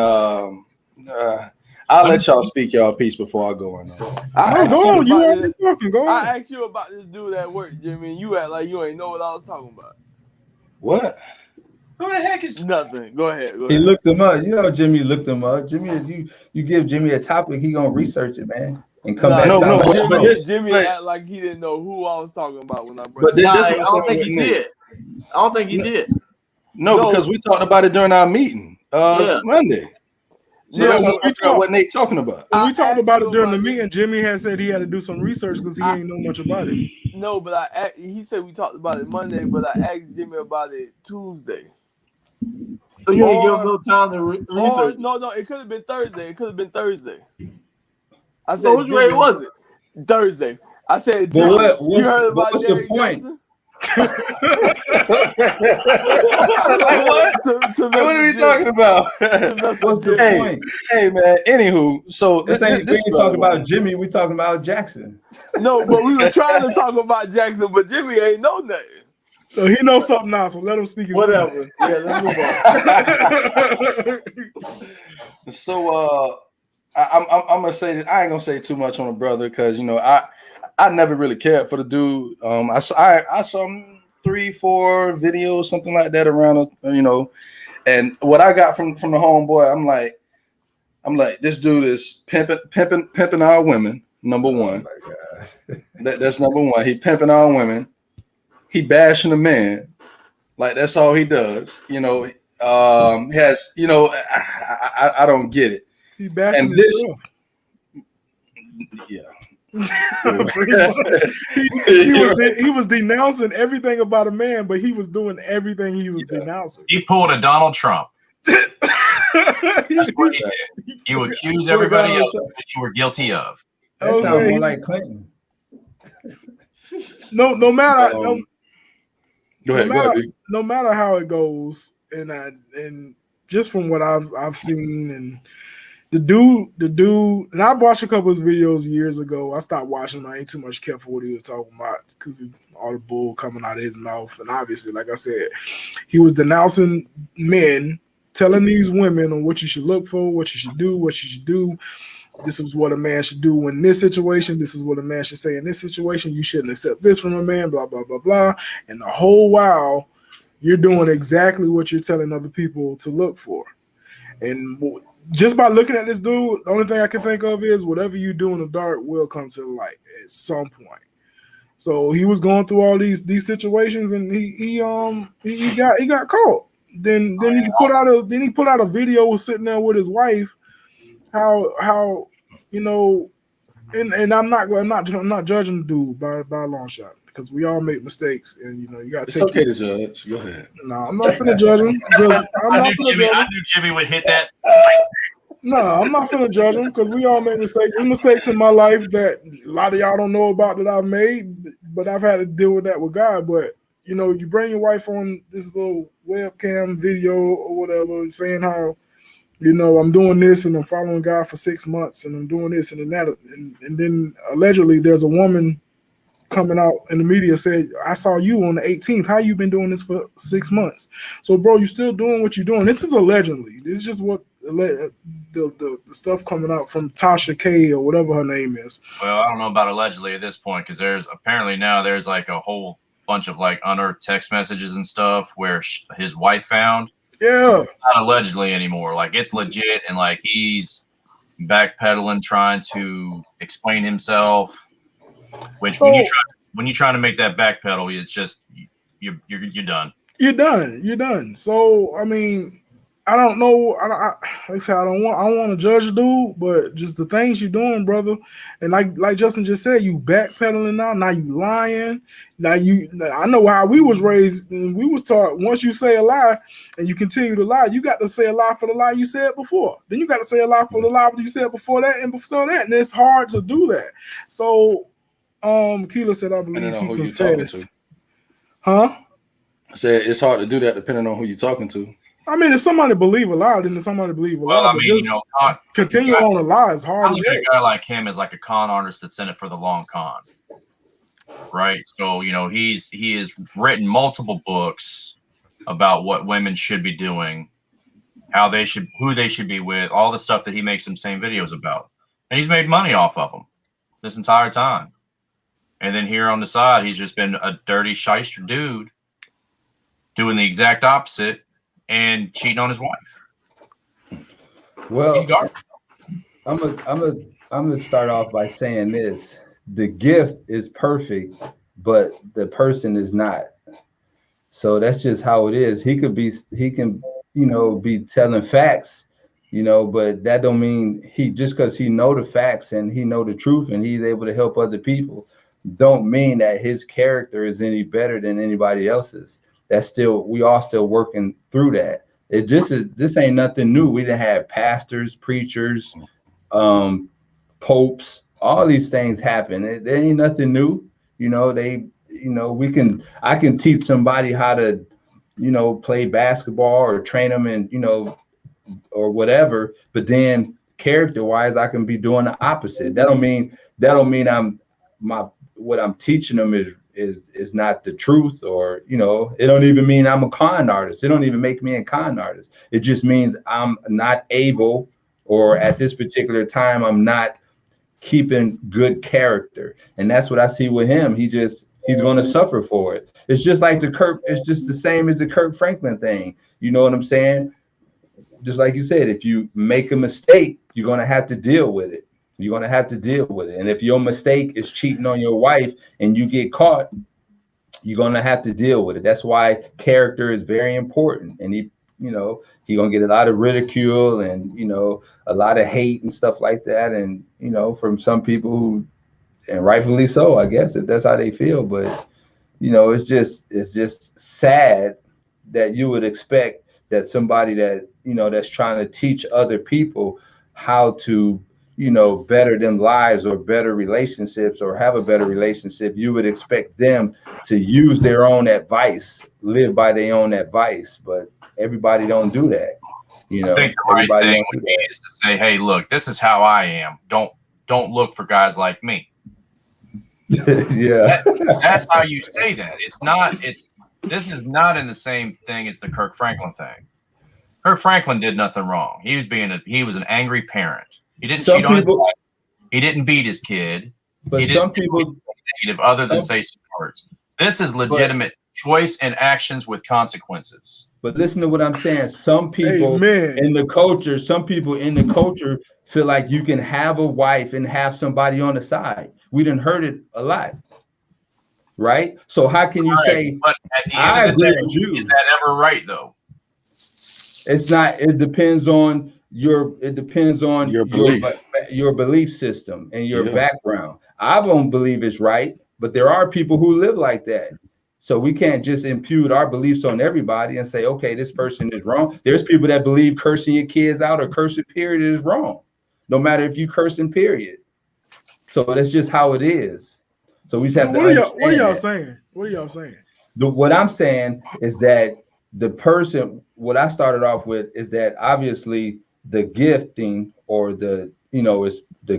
I'll let y'all speak y'all piece before I go on. Go on. You already talking. Go on. I asked you about this dude at work, Jimmy, and you act like you ain't know what I was talking about. What? Who the heck is nothing? Go ahead. He looked him up. Jimmy looked him up. Jimmy, if you give Jimmy a topic, he gonna research it, man, and come back. Jimmy act like he didn't know who I was talking about when I brought it. I don't think he did. I don't think he did. No, because we talked about it during our meeting Monday. So that's what Nate talking about. We talked about it during the meeting. Jimmy had said he had to do some research because he ain't know much about it. No, but he said we talked about it Monday, but I asked Jimmy about it Tuesday. So you didn't give him no time to research? No, it could have been Thursday. I said, so which way was it? Thursday. I said, Jimmy, you heard about Derrick Jaxn? Like what? What are we talking about? What's the point? Hey man. Anywho, so this we talking about Jimmy. We talking about Jackson. No, but we were trying to talk about Jackson, but Jimmy ain't know nothing. So he knows something now. So let him speak. Whatever. Yeah, let's move on. So I'm gonna say this. I ain't gonna say too much on the brother because I never really cared for the dude. I saw 3-4 videos, something like that around, and what I got from the homeboy, I'm like, this dude is pimping our women. Number one, oh my God. That's number one. He pimping our women. He bashing the man, like that's all he does. He has, I don't get it. He bashing and this, yeah. he was denouncing everything about a man, but he was doing everything he was denouncing. He pulled a Donald Trump. That's what he did. You accuse everybody else of what you were guilty of. That sounds more like Clinton. No matter go ahead. No matter how it goes, and just from what I've seen and. The dude, and I've watched a couple of his videos years ago. I stopped watching him. I ain't too much careful what he was talking about because all the bull coming out of his mouth. And obviously, like I said, he was denouncing men, telling these women on what you should look for, what you should do, what you should do. This is what a man should do in this situation. This is what a man should say in this situation. You shouldn't accept this from a man, blah, blah, blah, blah. And the whole while, you're doing exactly what you're telling other people to look for. And just by looking at this dude, the only thing I can think of is whatever you do in the dark will come to the light at some point. So he was going through all these situations, and he got caught. Then he put out a video sitting there with his wife. How you know, and I'm not judging the dude by a long shot, because we all make mistakes, and you know you got to. It's okay to judge. Go ahead. No, I'm not finna judge him. I knew Jimmy would hit that. No, I'm not finna judge him, because we all make mistakes. There's mistakes in my life that a lot of y'all don't know about that I've made, but I've had to deal with that with God. But you know, you bring your wife on this little webcam video or whatever, saying how, you know, I'm doing this and I'm following God for 6 months and I'm doing this and that, and then allegedly there's a woman coming out in the media said, I saw you on the 18th. How you been doing this for 6 months? So, bro, you still doing what you're doing. This is allegedly. This is just what the stuff coming out from Tasha K or whatever her name is. Well, I don't know about allegedly at this point, because there's like a whole bunch of like unearthed text messages and stuff where his wife found. Yeah. So it's not allegedly anymore. Like, it's legit, and like he's backpedaling, trying to explain himself. Which when you're trying to make that backpedal, it's just you're done. You're done. So I mean, I don't know. Like I said, I don't want to judge the dude, but just the things you're doing, brother. And like Justin just said, you backpedaling now. Now you lying. I know how we was raised, and we was taught once you say a lie and you continue to lie, you got to say a lie for the lie you said before. Then you got to say a lie for the lie you said before that and before that, and it's hard to do that. So. Keela said, I believe he confessed. Huh? I said it's hard to do that depending on who you're talking to. I mean, if somebody believe a lie, then somebody believe a lie. Well, I mean, you know, continue on the lie is hard. A guy like him is like a con artist that's in it for the long con, right? So, you know, he has written multiple books about what women should be doing, who they should be with, all the stuff that he makes them same videos about, and he's made money off of them this entire time. And then here on the side, he's just been a dirty shyster dude doing the exact opposite and cheating on his wife. Well, he's garbage. I'm gonna start off by saying this: the gift is perfect, but the person is not. So that's just how it is. He can, you know, be telling facts, you know, but that don't mean just because he know the facts and he know the truth and he's able to help other people, don't mean that his character is any better than anybody else's. We all still working through that. This ain't nothing new. We done had pastors, preachers, popes, all these things happen. There ain't nothing new. You know, I can teach somebody how to, you know, play basketball or train them and, you know, or whatever, but then character wise, I can be doing the opposite. That don't mean what I'm teaching them is not the truth, or, you know, it don't even mean I'm a con artist. It don't even make me a con artist. It just means I'm not able, or at this particular time, I'm not keeping good character. And that's what I see with him. He's going to suffer for it. It's just like it's just the same as the Kirk Franklin thing. You know what I'm saying? Just like you said, if you make a mistake, you're going to have to deal with it. You're going to have to deal with it. And if your mistake is cheating on your wife and you get caught, you're going to have to deal with it. That's why character is very important. And he's going to get a lot of ridicule and, you know, a lot of hate and stuff like that. And, you know, from some people who, and rightfully so, I guess, if that's how they feel. But, you know, it's just sad that you would expect that somebody that, you know, that's trying to teach other people how to, you know, better them lives or better relationships or have a better relationship, you would expect them to use their own advice, live by their own advice. But everybody don't do that. You know, I think the right thing would be is to say, hey, look, this is how I am. Don't look for guys like me. Yeah. That's how you say that. This is not in the same thing as the Kirk Franklin thing. Kirk Franklin did nothing wrong. He was an angry parent. He didn't cheat on his wife. He didn't beat his kid. But some people negative other than say some words. This is legitimate choice and actions with consequences. But listen to what I'm saying. Some people in the culture feel like you can have a wife and have somebody on the side. We done heard it a lot. Right? So how can you say, but at the I end of the agree day, with you? Is that ever right though? It's not. It depends on your belief system and your background. I don't believe it's right, but there are people who live like that. So we can't just impute our beliefs on everybody and say, okay, this person is wrong. There's people that believe cursing your kids out or cursing period is wrong, no matter if you cursing period. So that's just how it is. So we just have to understand. What are y'all saying? What are y'all saying? What I'm saying is that the person, what I started off with is that obviously the gifting or the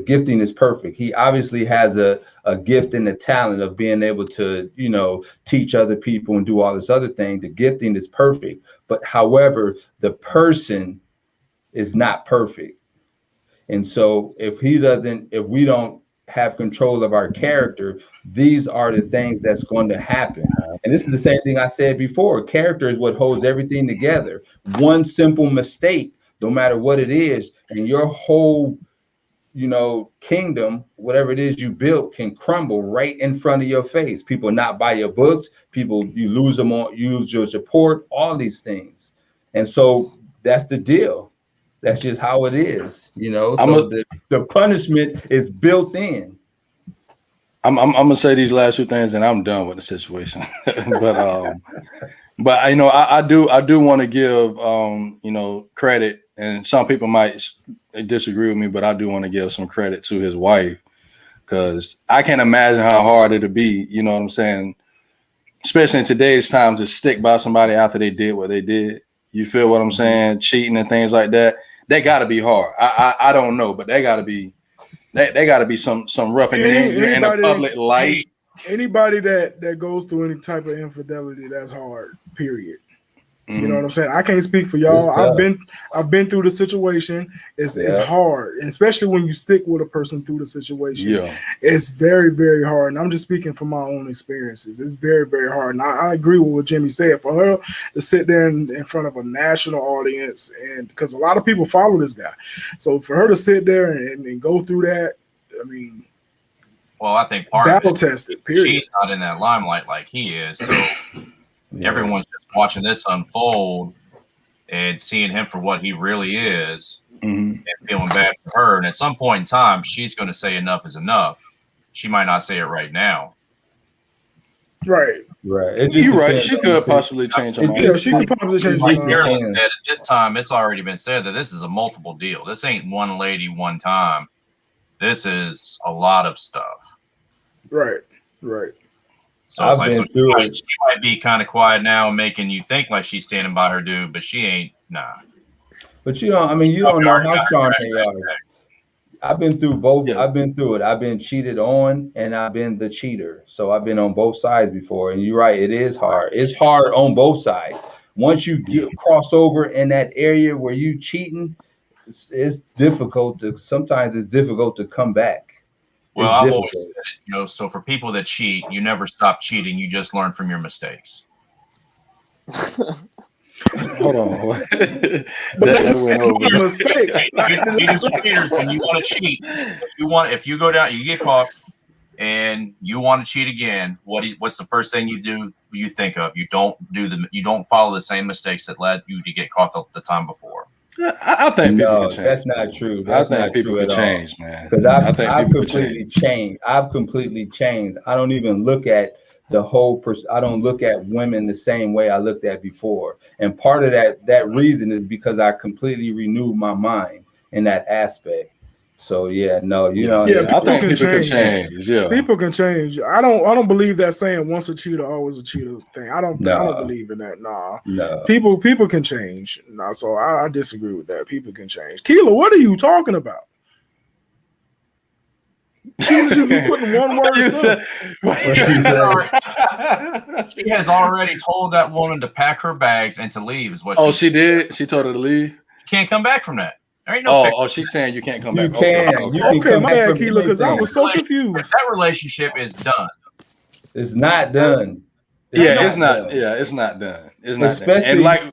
gifting is perfect. He obviously has a gift and a talent of being able to, teach other people and do all this other thing. The gifting is perfect. But however, the person is not perfect. And so if we don't have control of our character, these are the things that's going to happen. And this is the same thing I said before. Character is what holds everything together. One simple mistake, no matter what it is, and your whole kingdom, whatever it is you built, can crumble right in front of your face. People not buy your books, you lose your support, all these things. And so that's the deal. That's just how it is, So the punishment is built in. I'm gonna say these last two things, and I'm done with the situation. but I do want to give credit, and some people might disagree with me, but I do want to give some credit to his wife, because I can't imagine how hard it'd be. You know what I'm saying? Especially in today's time, to stick by somebody after they did what they did. You feel what I'm saying? Cheating and things like that. That got to be hard. I don't know, but they got to be some rough in a public light. Anybody that goes through any type of infidelity, that's hard. Period. Mm-hmm. You know what I'm saying? I can't speak for y'all. I've been through the situation. It's hard, especially when you stick with a person through the situation. Yeah, it's very, very hard. And I'm just speaking from my own experiences. It's very, very hard. And I agree with what Jimmy said. For her to sit there in front of a national audience, and because a lot of people follow this guy, so for her to sit there and go through that, I mean, well, I think part battle of it, tested. Period. She's not in that limelight like he is, so. Everyone's just watching this unfold and seeing him for what he really is, and feeling bad for her. And at some point in time, she's going to say enough is enough. She might not say it right now. Right. You're right. She could possibly change her mind. Yeah, she could possibly change her mind. At this time, it's already been said that this is a multiple deal. This ain't one lady, one time. This is a lot of stuff. Right. So it's like, she might be kind of quiet now, making you think like she's standing by her dude, but she ain't. Nah. But you don't know how strong they are. I've been through both. Yeah. I've been through it. I've been cheated on, and I've been the cheater. So I've been on both sides before. And you're right, it is hard. It's hard on both sides. Once you cross over in that area where you cheating, it's difficult to. Sometimes it's difficult to come back. Well, I've always said it, so for people that cheat, you never stop cheating. You just learn from your mistakes. Hold on. That went over. A mistake. When you want to cheat, if you go down, you get caught, and you want to cheat again, what's the first thing you do? You think of? You don't follow the same mistakes that led you to get caught the time before. I think people can change. That's not true. I think people can change, man. Because I've completely changed. I've completely changed. I don't even look at the whole person. I don't look at women the same way I looked at before. And part of that reason is because I completely renewed my mind in that aspect. So I think people can change. Yeah, people can change. I don't believe that saying once a cheater, always a cheater thing. I don't believe in that. Nah. No. People can change. Nah, so I disagree with that. People can change. Keela, what are you talking about? She's just be putting one word. She has already told that woman to pack her bags and to leave. Is what? She did. She told her to leave. Can't come back from that. There ain't no she's saying you can't come back. Okay, my bad, Keela, because I was so confused. That relationship is done. It's not done. It's not. Yeah, it's not done. It's not done. Especially And like,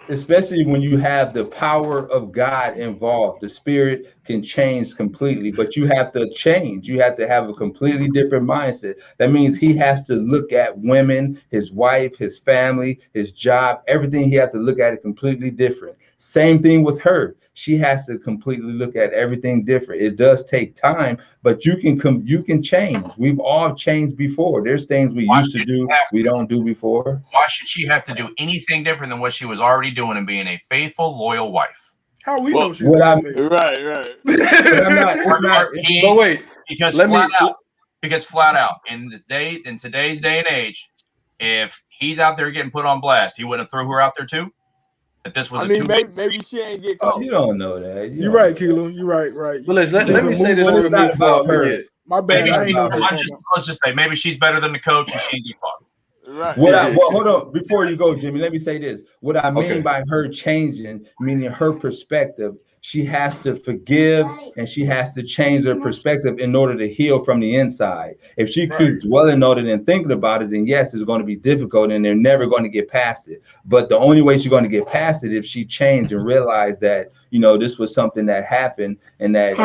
especially when you have the power of God involved. The spirit can change completely, but you have to change. You have to have a completely different mindset. That means he has to look at women, his wife, his family, his job, everything. He has to look at it completely different. Same thing with her. She has to completely look at everything different. It does take time, but you can change. We've all changed before. There's things we used to do we don't do before. Why should she have to do anything different than what she was already doing and being a faithful, loyal wife? How we know she's right. But I'm not. It's not. But wait, because flat out in today's day and age, if he's out there getting put on blast, he wouldn't have threw her out there too. If this was maybe she ain't get caught. You don't know that. You're right, Kilo. You're right. Well, let me say this real quick before I forget. My bad. Let's just say maybe she's better than the coach and she ain't get caught. Right. Hold on. Before you go, Jimmy, let me say this. What I mean by her changing, meaning her perspective, she has to forgive and she has to change her perspective in order to heal from the inside. If she keeps dwelling on it and thinking about it, then yes, it's going to be difficult and they're never going to get past it. But the only way she's going to get past it if she changed and realized that, this was something that happened and that,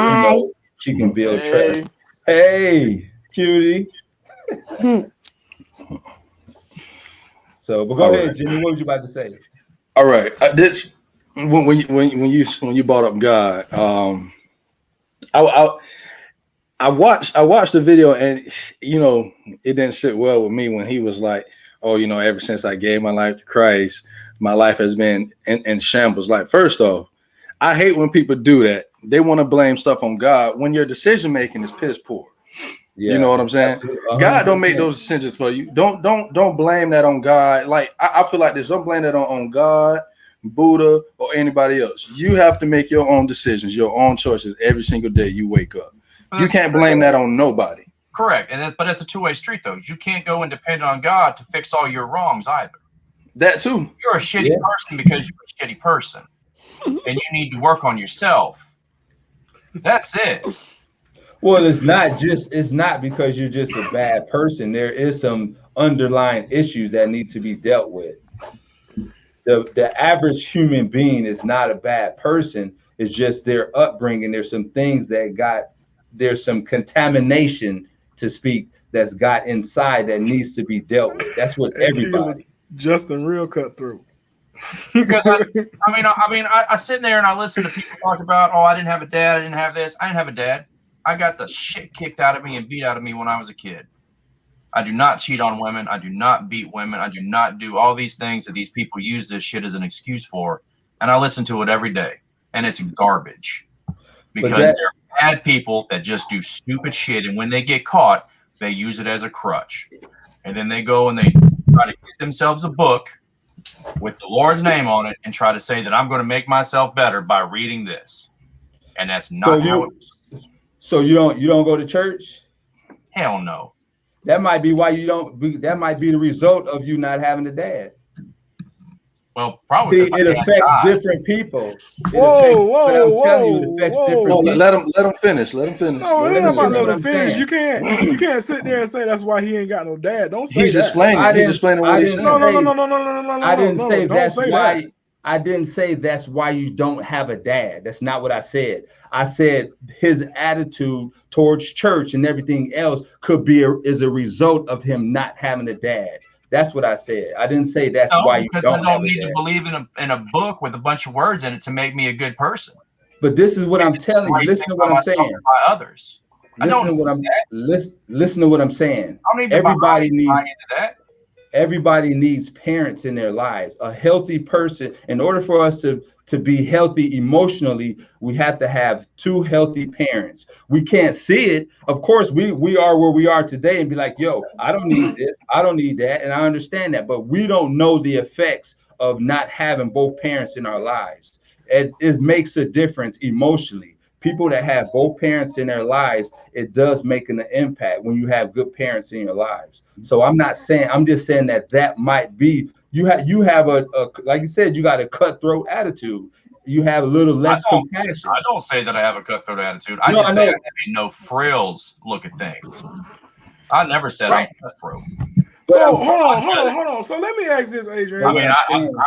she can build trust. Hey, cutie. So, but go ahead, Jimmy. What was you about to say? All right, this when you brought up God, I watched the video and it didn't sit well with me when he was like, oh, ever since I gave my life to Christ, my life has been in shambles. Like, first off, I hate when people do that. They want to blame stuff on God when your decision making is piss poor. Yeah, you know what I'm saying? God don't make those decisions for you. Don't blame that on God. Like I feel like this. Don't blame that on God, Buddha, or anybody else. You have to make your own decisions, your own choices every single day you wake up. You can't blame that on nobody. Correct. But it's a two-way street though. You can't go and depend on God to fix all your wrongs either. That too. You're a shitty person because you're a shitty person. And you need to work on yourself. That's it. Well, it's not because you're just a bad person. There is some underlying issues that need to be dealt with. The average human being is not a bad person. It's just their upbringing. There's some things there's some contamination, to speak, that's got inside that needs to be dealt with. That's what everybody. Justin, real cutthroat. Because I sit there and I listen to people talk about, oh, I didn't have a dad, I didn't have this, I didn't have a dad. I got the shit kicked out of me and beat out of me when I was a kid. I do not cheat on women. I do not beat women. I do not do all these things that these people use this shit as an excuse for. And I listen to it every day. And it's garbage. Because there are bad people that just do stupid shit. And when they get caught, they use it as a crutch. And then they go and they try to get themselves a book with the Lord's name on it and try to say that I'm going to make myself better by reading this. And that's not how it works. So you don't go to church? Hell no. That might be why you don't. That might be the result of you not having a dad. Well, probably. See, it affects different people. Whoa. Let him finish. Let him finish. No, it ain't about let him finish. You can't sit there and say that's why he ain't got no dad. Don't say He's that. explaining. He's explaining what he said. No. I didn't say that's why. I didn't say that's why you don't have a dad. That's not what I said. I said his attitude towards church and everything else is a result of him not having a dad. That's what I said. I didn't say that's why you don't have a dad. Because I don't need to believe in a book with a bunch of words in it to make me a good person. But this is what I'm telling you. Listen to what I'm saying. By others. Listen to what I'm saying. Everybody needs parents in their lives. A healthy person, in order for us to be healthy emotionally, we have to have two healthy parents. We can't see it. Of course, we are where we are today and be like, yo, I don't need this, I don't need that. And I understand that, but we don't know the effects of not having both parents in our lives. It makes a difference emotionally. People that have both parents in their lives, it does make an impact when you have good parents in your lives. So I'm just saying that might be, you have a like you said, you got a cutthroat attitude. You have a little less compassion. I don't say that I have a cutthroat attitude. I just say I have no frills look at things. I never said I'm cutthroat. So hold on. So let me ask this, Adrian. I mean,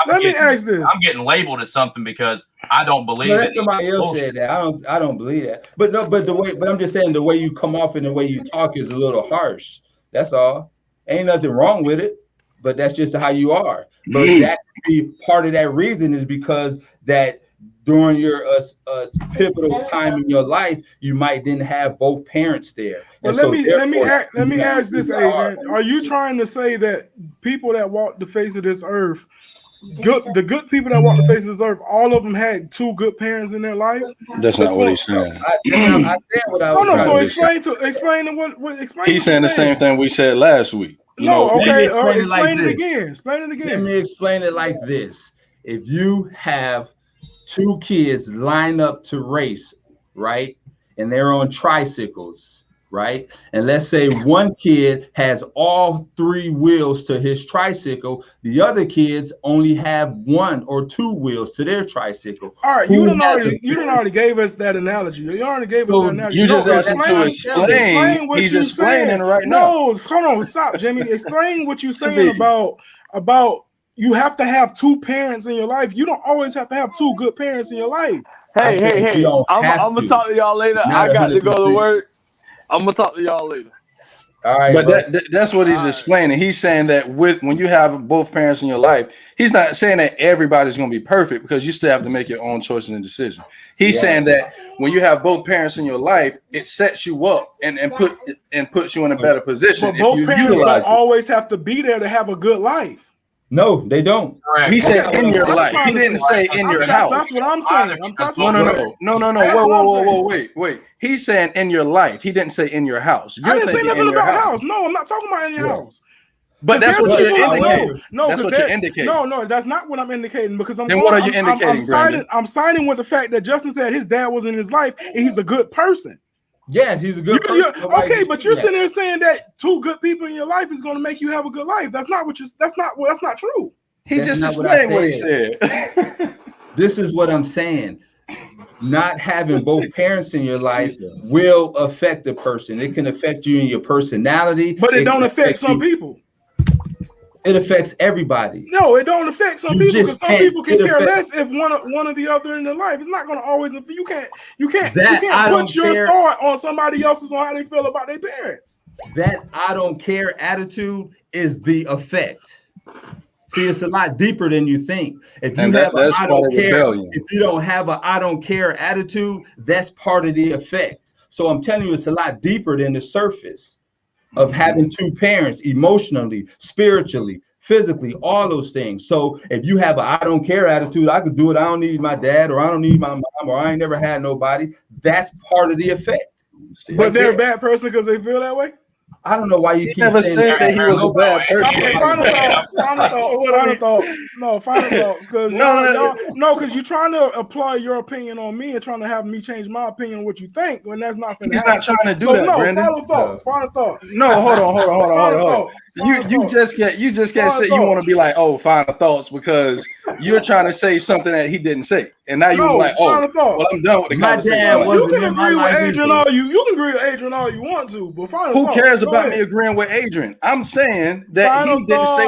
let me ask this. I'm getting labeled as something because I don't believe it. Somebody else said that. I don't believe that. But I'm just saying the way you come off and the way you talk is a little harsh. That's all. Ain't nothing wrong with it, but that's just how you are. But that could be part of that reason is because that during your pivotal time in your life, you might didn't have both parents there. But let me ask this, Adrian. Are you trying to say that people that walk the face of this earth, the good people that walk the face of this earth, all of them had two good parents in their life? That's not what he's saying. I said what I was. No. So explain He's saying the same thing we said last week. Explain it again. Explain it again. Let me explain it like this: if you have two kids line up to race, right, and they're on tricycles, right, and let's say one kid has all three wheels to his tricycle, the other kids only have one or two wheels to their tricycle. All right, you done already gave us that analogy. You already gave us that analogy. You just asked him to explain. He's explaining right now. No, hold on, stop, Jimmy. Explain what you're saying about you have to have two parents in your life. You don't always have to have two good parents in your life. Hey, I'm gonna talk to y'all later. I got to go to work. I'm gonna talk to y'all later. All right, but that's what he's explaining. He's saying that when you have both parents in your life, he's not saying that everybody's going to be perfect because you still have to make your own choices and decisions. He's saying that when you have both parents in your life, it sets you up and puts you in a better position. But both parents don't always have to be there to have a good life. No, they don't. He said in your life. He didn't say in your house. That's what I'm saying. No. Wait. He's saying in your life. He didn't say in your house. I didn't say nothing about house. No, I'm not talking about in your house. But that's what you're indicating. That's what you're indicating. No, that's not what I'm indicating because then what are you indicating? I'm siding with the fact that Justin said his dad was in his life and he's a good person. Yes, he's a good person. Okay, but you're sitting there saying that two good people in your life is going to make you have a good life. That's not true. He just explained what he said. This is what I'm saying. Not having both parents in your life will affect a person. It can affect you in your personality, but it don't affect some people. It affects everybody. No, it don't affect some people because some people can care less if one or the other in their life. It's not going to always affect you. You can't put your thought on somebody else's on how they feel about their parents. That I don't care attitude is the effect. See, it's a lot deeper than you think. If you have an I don't care, if you don't have an I don't care attitude, that's part of the effect. So I'm telling you, it's a lot deeper than the surface of having two parents emotionally, spiritually, physically, all those things. So if you have an I don't care attitude, I could do it. I don't need my dad, or I don't need my mom, or I ain't never had nobody. That's part of the effect. But they're a bad person because they feel that way? I don't know why you keep never said that he was a bad person. Okay, final thoughts. Because because you're trying to apply your opinion on me and trying to have me change my opinion on what you think when that's not finna happen. He's not trying to do that, Brandon. Final thoughts. No, hold on. You just can't say you want to be like, oh, final thoughts, because you're trying to say something that he didn't say. And now you're like, oh, well, I'm done with the conversation. You can agree with Adrian all you can agree with Adrian all you want to, but who cares about me agreeing with Adrian? I'm saying that he didn't say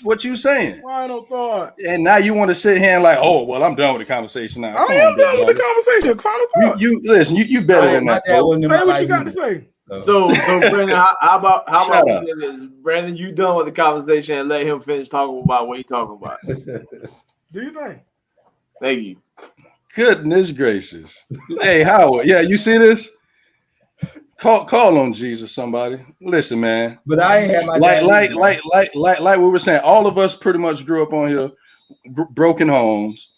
what you saying. Final thoughts. And now you want to sit here and like, oh, well, I'm done with the conversation now. I am done with the conversation. Final thoughts. You listen. You better than that. Say what you got to say. So Brandon, how about Brandon? You done with the conversation and let him finish talking about what he's talking about. Do you think? Thank you. Goodness gracious. Hey, Howard. Yeah, you see this? Call on Jesus, somebody. Listen, man. But I ain't had my like we were saying. All of us pretty much grew up on here, broken homes.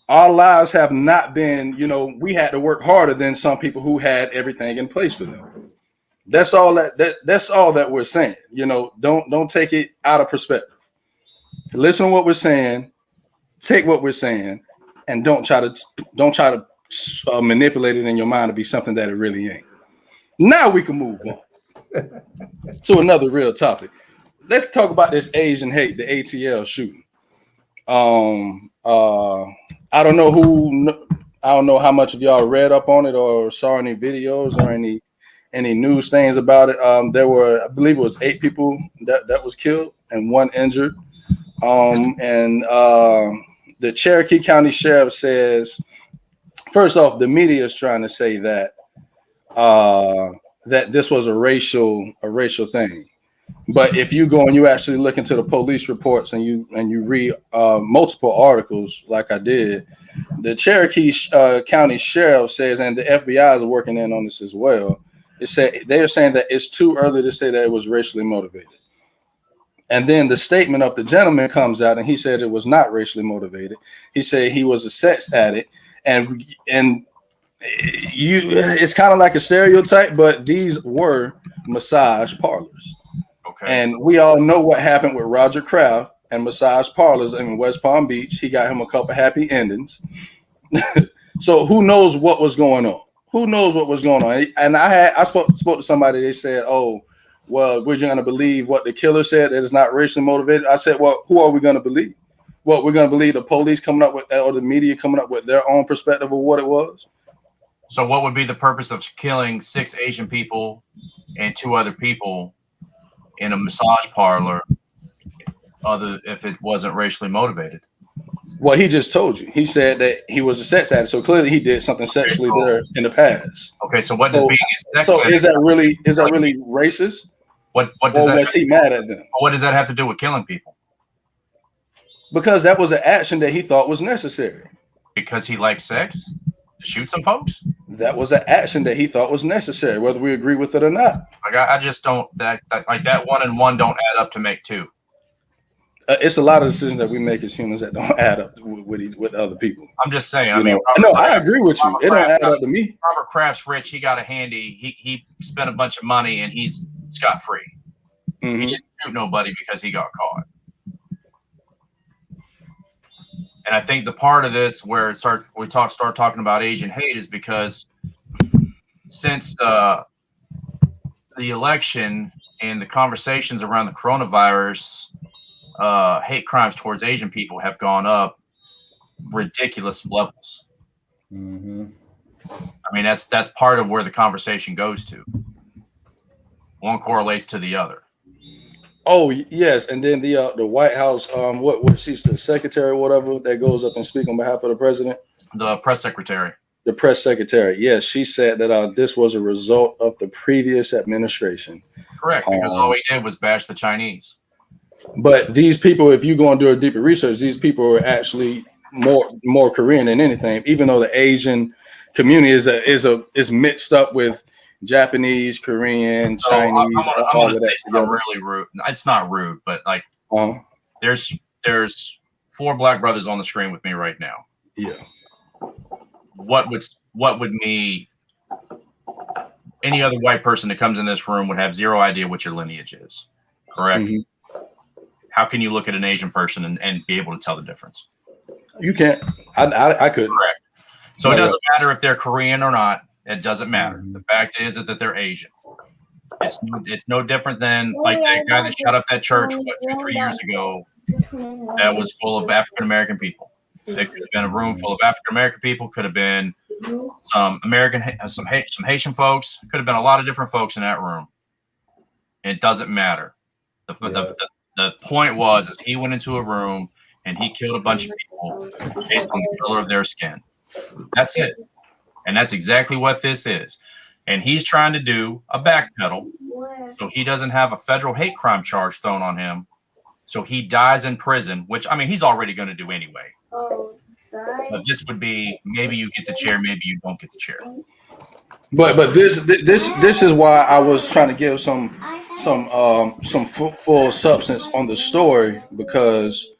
Our lives have not been, we had to work harder than some people who had everything in place for them. That's all that's all that we're saying. Don't take it out of perspective. Listen to what we're saying. Take what we're saying, and don't try to manipulate it in your mind to be something that it really ain't. Now we can move on to another real topic. Let's talk about this Asian hate, the ATL shooting. I don't know how much of y'all read up on it or saw any videos or any news things about it. There were, I believe it was 8 people that was killed and 1 injured. The Cherokee County Sheriff says, first off, the media is trying to say that that this was a racial thing. But if you go and you actually look into the police reports and you read multiple articles like I did, the Cherokee County Sheriff says, and the FBI is working in on this as well, they're saying that it's too early to say that it was racially motivated. And then the statement of the gentleman comes out, and he said it was not racially motivated. He said he was a sex addict, and it's kind of like a stereotype, but these were massage parlors. Okay. And we all know what happened with Roger Kraft and massage parlors in West Palm Beach. He got him a couple happy endings. So who knows what was going on? Who knows what was going on? And I spoke to somebody. They said, "Oh, well, we're going to believe what the killer said, that it's not racially motivated." I said, well, who are we going to believe? What, we're going to believe the police coming up with, or the media coming up with their own perspective of what it was? So what would be the purpose of killing 6 Asian people and 2 other people in a massage parlor other if it wasn't racially motivated? Well, he just told you. He said that he was a sex addict, so clearly he did something sexually there in the past. Okay, so what does being a sex so addict, is that really racist? What does or was he mad at them? What does that have to do with killing people? Because that was an action that he thought was necessary. Because he likes sex? To shoot some folks? That was an action that he thought was necessary, whether we agree with it or not. Like I just don't like that 1 and 1 don't add up to make 2. It's a lot of decisions that we make as humans that don't add up with other people. I'm just saying. I agree with you. It don't add up to me. Robert Kraft's rich. He got a handy. He spent a bunch of money and he's scot free. Mm-hmm. He didn't shoot nobody because he got caught. And I think the part of this where start talking about Asian hate is because since the election and the conversations around the coronavirus, hate crimes towards Asian people have gone up ridiculous levels. Mm-hmm. I mean, that's part of where the conversation goes to. One correlates to the other. Oh yes, and then the White House, what she's the secretary, or whatever, that goes up and speak on behalf of the president. The press secretary. The press secretary. Yes, she said that this was a result of the previous administration. Correct, because all he did was bash the Chinese. But these people, if you go and do a deeper research, these people are actually more Korean than anything. Even though the Asian community is mixed up with Japanese, Korean, Chinese, all of that. It's not really rude. It's not rude, but like there's 4 black brothers on the screen with me right now. Yeah. What would me, any other white person that comes in this room would have zero idea what your lineage is. Correct? Mm-hmm. How can you look at an Asian person and be able to tell the difference? You can't. I couldn't. Correct. So it doesn't matter if they're Korean or not. It doesn't matter. The fact is that they're Asian. It's no different than like that guy that shut up that church 2-3 years ago that was full of African American people. There could have been a room full of African American people. Could have been some Haitian folks. Could have been a lot of different folks in that room. And it doesn't matter. The point was is he went into a room and he killed a bunch of people based on the color of their skin. That's it. And that's exactly what this is. And he's trying to do a backpedal so he doesn't have a federal hate crime charge thrown on him. So he dies in prison, which, I mean, he's already going to do anyway. But this would be maybe you get the chair, maybe you don't get the chair. But this is why I was trying to give some full substance on the story, because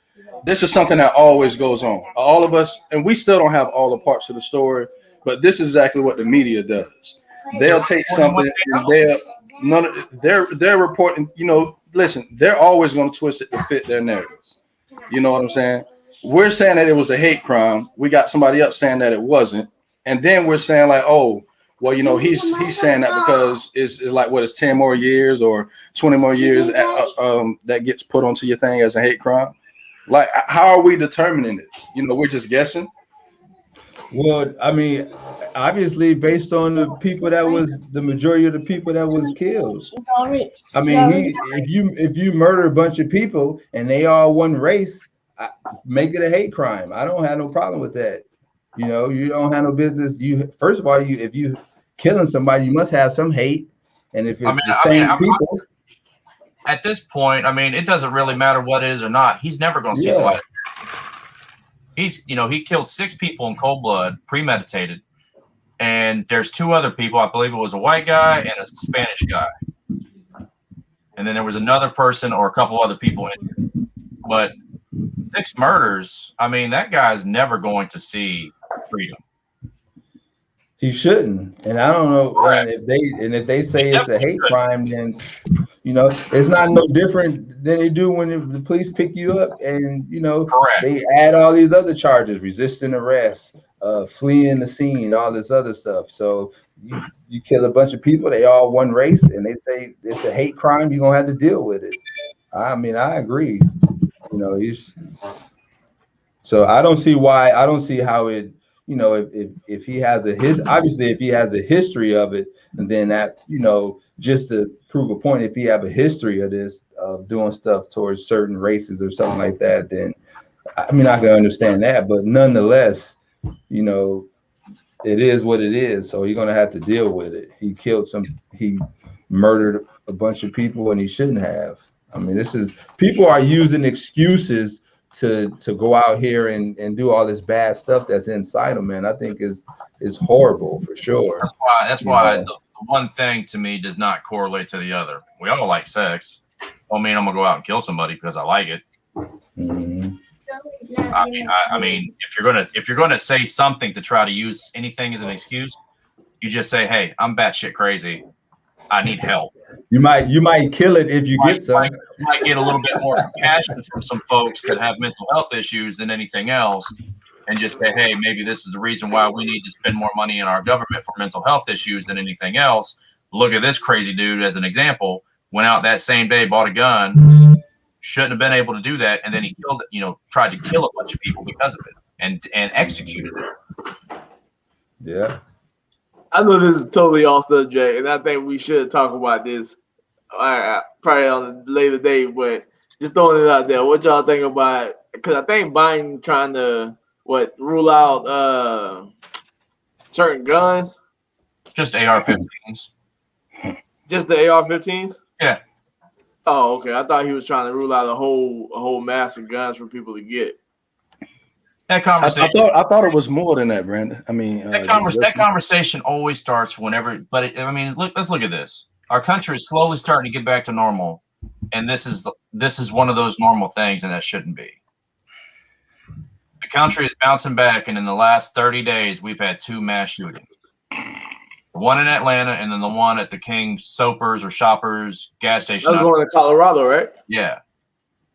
this is something that always goes on. All of us, and we still don't have all the parts of the story. But this is exactly what the media does. They'll take something and they're reporting, listen, they're always going to twist it to fit their narrative. You know what I'm saying? We're saying that it was a hate crime. We got somebody else saying that it wasn't. And then we're saying like, oh, well, he's saying that because it's like, what is 10 more years or 20 more years that gets put onto your thing as a hate crime. Like, how are we determining this? We're just guessing. Well, I mean, obviously based on the people that was the majority of the people that was killed. I mean, if you murder a bunch of people and they all one race, make it a hate crime. I don't have no problem with that. You know, you don't have no business. You first of all, if you killing somebody, you must have some hate. And if it's the same people. At this point, I mean, it doesn't really matter what it is or not. He's never going to see the light. He killed 6 people in cold blood, premeditated. And there's 2 other people. I believe it was a white guy and a Spanish guy. And then there was another person or a couple other people injured. But 6 murders, I mean, that guy's never going to see freedom. He shouldn't, and I don't know if they say it's a hate crime, then it's not no different than they do when the police pick you up, and they add all these other charges: resisting arrest, fleeing the scene, all this other stuff. So you kill a bunch of people, they all one race, and they say it's a hate crime. You're gonna have to deal with it. I mean, I agree. So I don't see how it. If he has if he has a history of it, and then that, just to prove a point, if he have a history of this, of doing stuff towards certain races or something like that, then I mean, I can understand that, but nonetheless, it is what it is. So you're going to have to deal with it. He murdered a bunch of people and he shouldn't have. I mean, people are using excuses to go out here and do all this bad stuff that's inside them, man. I think is horrible for sure. That's why the one thing to me does not correlate to the other. We all like sex. Don't mean I'm gonna go out and kill somebody because I like it. Mm-hmm. I mean, if you're gonna say something to try to use anything as an excuse, you just say, "Hey, I'm batshit crazy. I need help." You might kill it if you get some. You might get a little bit more compassion from some folks that have mental health issues than anything else, and just say, "Hey, maybe this is the reason why we need to spend more money in our government for mental health issues than anything else. Look at this crazy dude as an example. Went out that same day, bought a gun, shouldn't have been able to do that, and then he killed, tried to kill a bunch of people because of it, and executed it." Yeah. I know this is totally off subject, and I think we should talk about this probably on a later date, but just throwing it out there. What y'all think about, because I think Biden trying to, rule out certain guns? Just AR-15s. Just the AR-15s? Yeah. Oh, okay. I thought he was trying to rule out a whole mass of guns for people to get. That conversation. I thought it was more than that, Brandon. I mean, that conversation always starts whenever. But let's look at this. Our country is slowly starting to get back to normal, and this is one of those normal things, and that shouldn't be. The country is bouncing back, and in the last 30 days, we've had 2 mass shootings. The one in Atlanta, and then the one at the King Soapers or Shoppers gas station. That was one in Colorado, right? Yeah.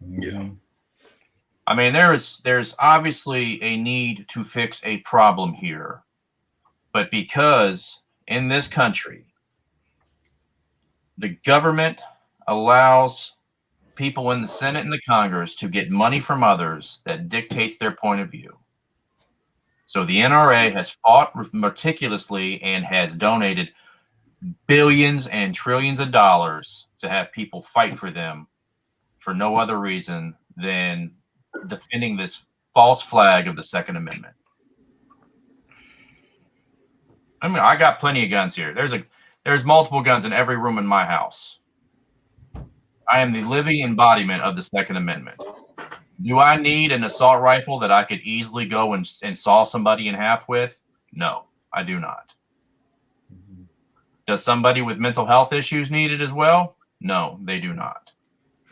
Yeah. I mean, there's obviously a need to fix a problem here, but because in this country, the government allows people in the Senate and the Congress to get money from others that dictates their point of view. So the NRA has fought meticulously and has donated billions and trillions of dollars to have people fight for them for no other reason than defending this false flag of the Second Amendment. I mean, I got plenty of guns here. There's multiple guns in every room in my house. I am the living embodiment of the Second Amendment. Do I need an assault rifle that I could easily go and saw somebody in half with? No, I do not. Does somebody with mental health issues need it as well? No, they do not.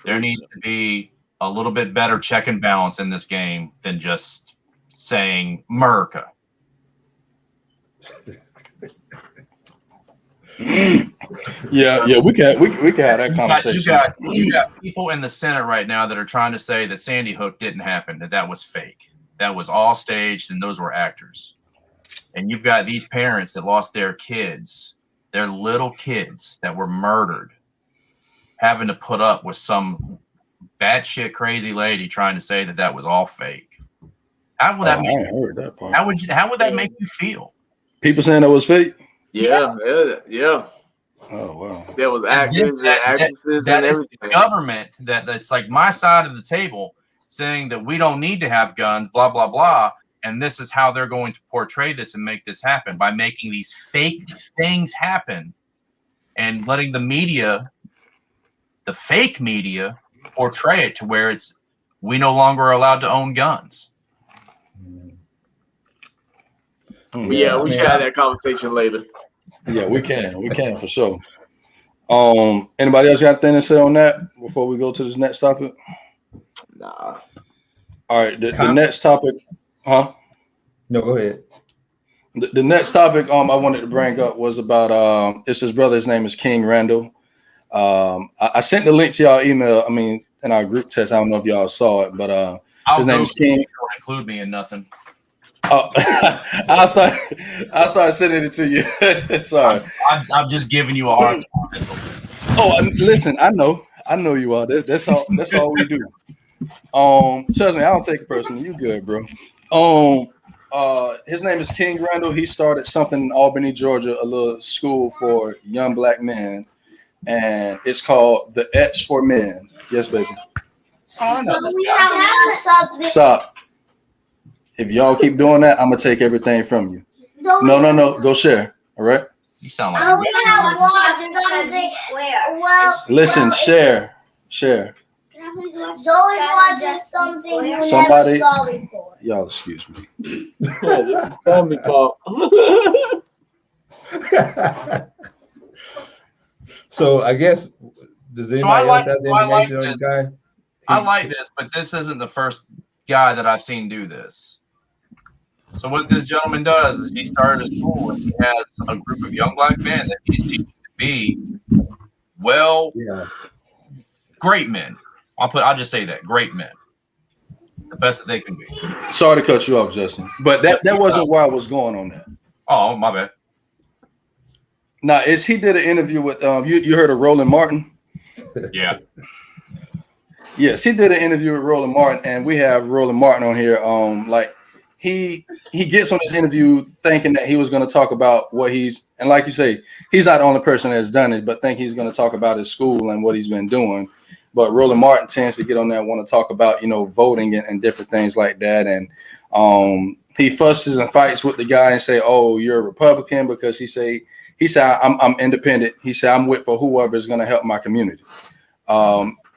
There needs to be a little bit better check and balance in this game than just saying America. Yeah, we can have that conversation. You got people in the Senate right now that are trying to say that Sandy Hook didn't happen, that was fake. That was all staged and those were actors. And you've got these parents that lost their kids, their little kids that were murdered, having to put up with some batshit crazy lady trying to say that was all fake. How would that make you feel? People saying that was fake. Yeah. Oh wow. There was actors and actresses and everything. The government that's like my side of the table saying that we don't need to have guns, blah blah blah, and this is how they're going to portray this and make this happen by making these fake things happen and letting the media, the fake media, portray it to where it's we no longer are allowed to own guns. Yeah, we should have that conversation later. Yeah, we can for sure. Anybody else got anything to say on that before we go to this next topic? Nah. All right, the next topic, huh? No, go ahead. The next topic I wanted to bring up was about it's his brother. His name is King Randall. I sent the link to y'all email. I mean, in our group text. I don't know if y'all saw it, but his name is King. Don't include me in nothing. Oh, I started sending it to you. Sorry, I'm just giving you a hard time. Oh, listen, I know you are. That's all we do. Trust me, I don't take it personally. You good, bro. His name is King Randall. He started something in Albany, Georgia, a little school for young black men, and it's called the Etch for Men. Yes, baby. Stop. If y'all keep doing that, I'm gonna take everything from you. No. Go share. All right. You sound like. Listen, share. Somebody. Y'all excuse me. Family talk. So I guess does anybody else have the information on this guy? I like this, but this isn't the first guy that I've seen do this. So what this gentleman does is he started a school and he has a group of young black men that he's teaching to be great men. I'll just say that, great men. The best that they can be. Sorry to cut you off, Justin. But that wasn't why I was going on that. Oh, my bad. Now, he did an interview with you heard of Roland Martin? Yeah. Yes, he did an interview with Roland Martin, and we have Roland Martin on here. He gets on this interview thinking that he was going to talk about what and like you say, he's not the only person that's done it, but think he's going to talk about his school and what he's been doing. But Roland Martin tends to get on there and want to talk about, voting and different things like that. And he fusses and fights with the guy and say, "Oh, you're a Republican," because he said I'm independent. He said I'm with for whoever is going to help my community.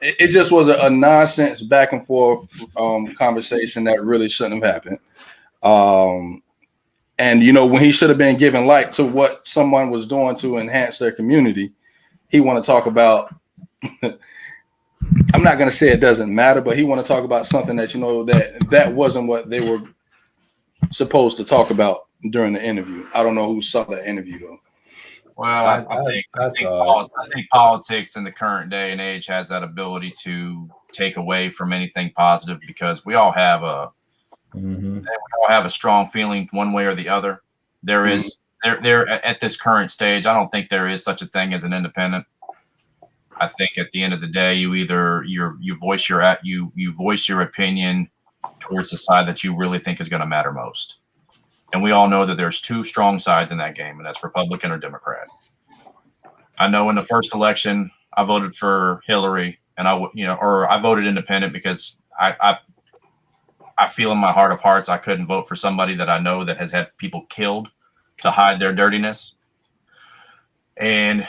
It just was a nonsense back and forth conversation that really shouldn't have happened. And when he should have been giving light to what someone was doing to enhance their community, he want to talk about. I'm not going to say it doesn't matter, but he want to talk about something that that wasn't what they were supposed to talk about during the interview. I don't know who saw that interview though. Well, I think politics in the current day and age has that ability to take away from anything positive because we all have a strong feeling one way or the other. There is there at this current stage. I don't think there is such a thing as an independent. I think at the end of the day, you voice your opinion towards the side that you really think is going to matter most. And we all know that there's two strong sides in that game, and that's Republican or Democrat. I know in the first election, I voted for Hillary, and I voted independent because I feel in my heart of hearts I couldn't vote for somebody that I know that has had people killed to hide their dirtiness. And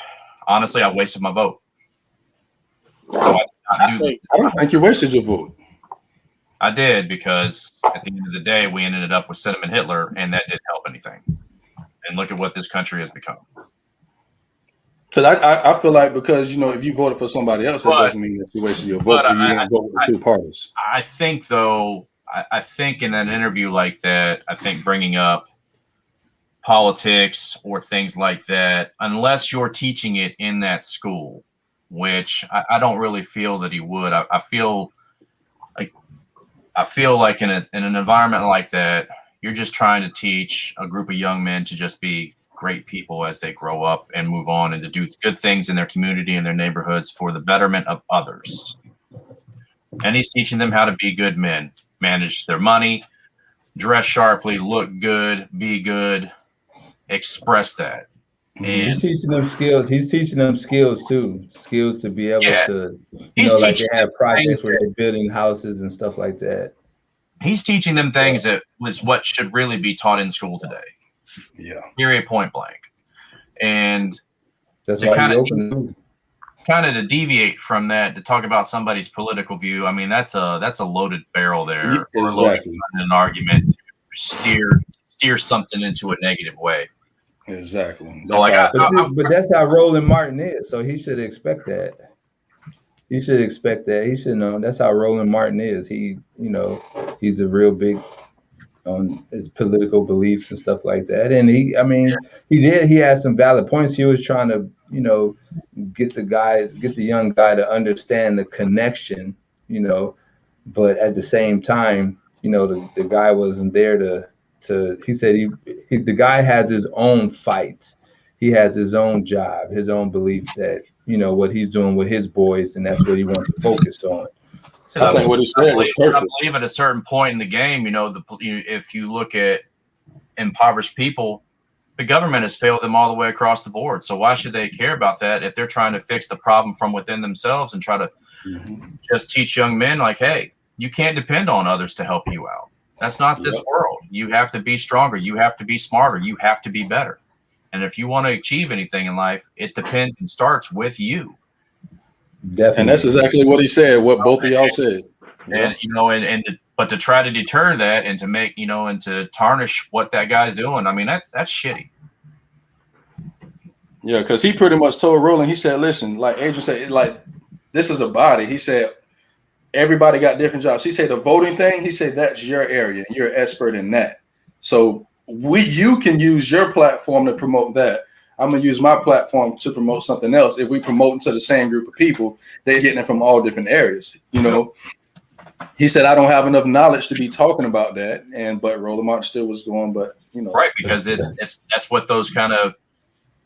honestly, I wasted my vote. So I don't think you wasted your vote. I did because at the end of the day, we ended up with Cinnamon Hitler, and that didn't help anything. And look at what this country has become. Because I feel like because if you voted for somebody else, that doesn't mean that you wasted your vote. You didn't vote with the two parties. I think though, I think in an interview like that, I think bringing up politics or things like that, unless you're teaching it in that school, which I don't really feel that he would. I feel like in an environment like that, you're just trying to teach a group of young men to just be great people as they grow up and move on and to do good things in their community and their neighborhoods for the betterment of others. And he's teaching them how to be good men, manage their money, dress sharply, look good, be good, express that. And he's teaching them skills. He's teaching them skills too. Skills to be able to, like they have projects where they're building houses and stuff like that. He's teaching them things that was what should really be taught in school today. Yeah. Period, point blank. And that's why he opened kind of to deviate from that, to talk about somebody's political view. I mean, that's a loaded barrel there. Exactly. An argument to steer something into a negative way. Exactly. But that's how Roland Martin is. So he should expect that. He should know that's how Roland Martin is. He, he's a real big on his political beliefs and stuff like that. And he had some valid points. He was trying to, get the young guy to understand the connection, but at the same time, the guy wasn't there to he said the guy has his own fights. He has his own job, his own belief that, what he's doing with his boys, and that's what he wants to focus on. So I think what he said was perfect. I believe at a certain point in the game, if you look at impoverished people, the government has failed them all the way across the board. So why should they care about that if they're trying to fix the problem from within themselves and try to just teach young men like, hey, you can't depend on others to help you out. That's not this world. You have to be stronger. You have to be smarter. You have to be better. And if you want to achieve anything in life, it depends and starts with you. Definitely. And that's exactly what he said, what both of y'all said. And, but to try to deter that and to make, and to tarnish what that guy's doing, I mean, that's shitty. Yeah, because he pretty much told Roland, he said, listen, like Adrian said, like, this is a body. He said, everybody got different jobs. He said the voting thing, he said that's your area. You're an expert in that. So you can use your platform to promote that. I'm going to use my platform to promote something else. If we promote to the same group of people, they're getting it from all different areas. He said, I don't have enough knowledge to be talking about that. But Roland Martin still was going, right, because that's what those kind of,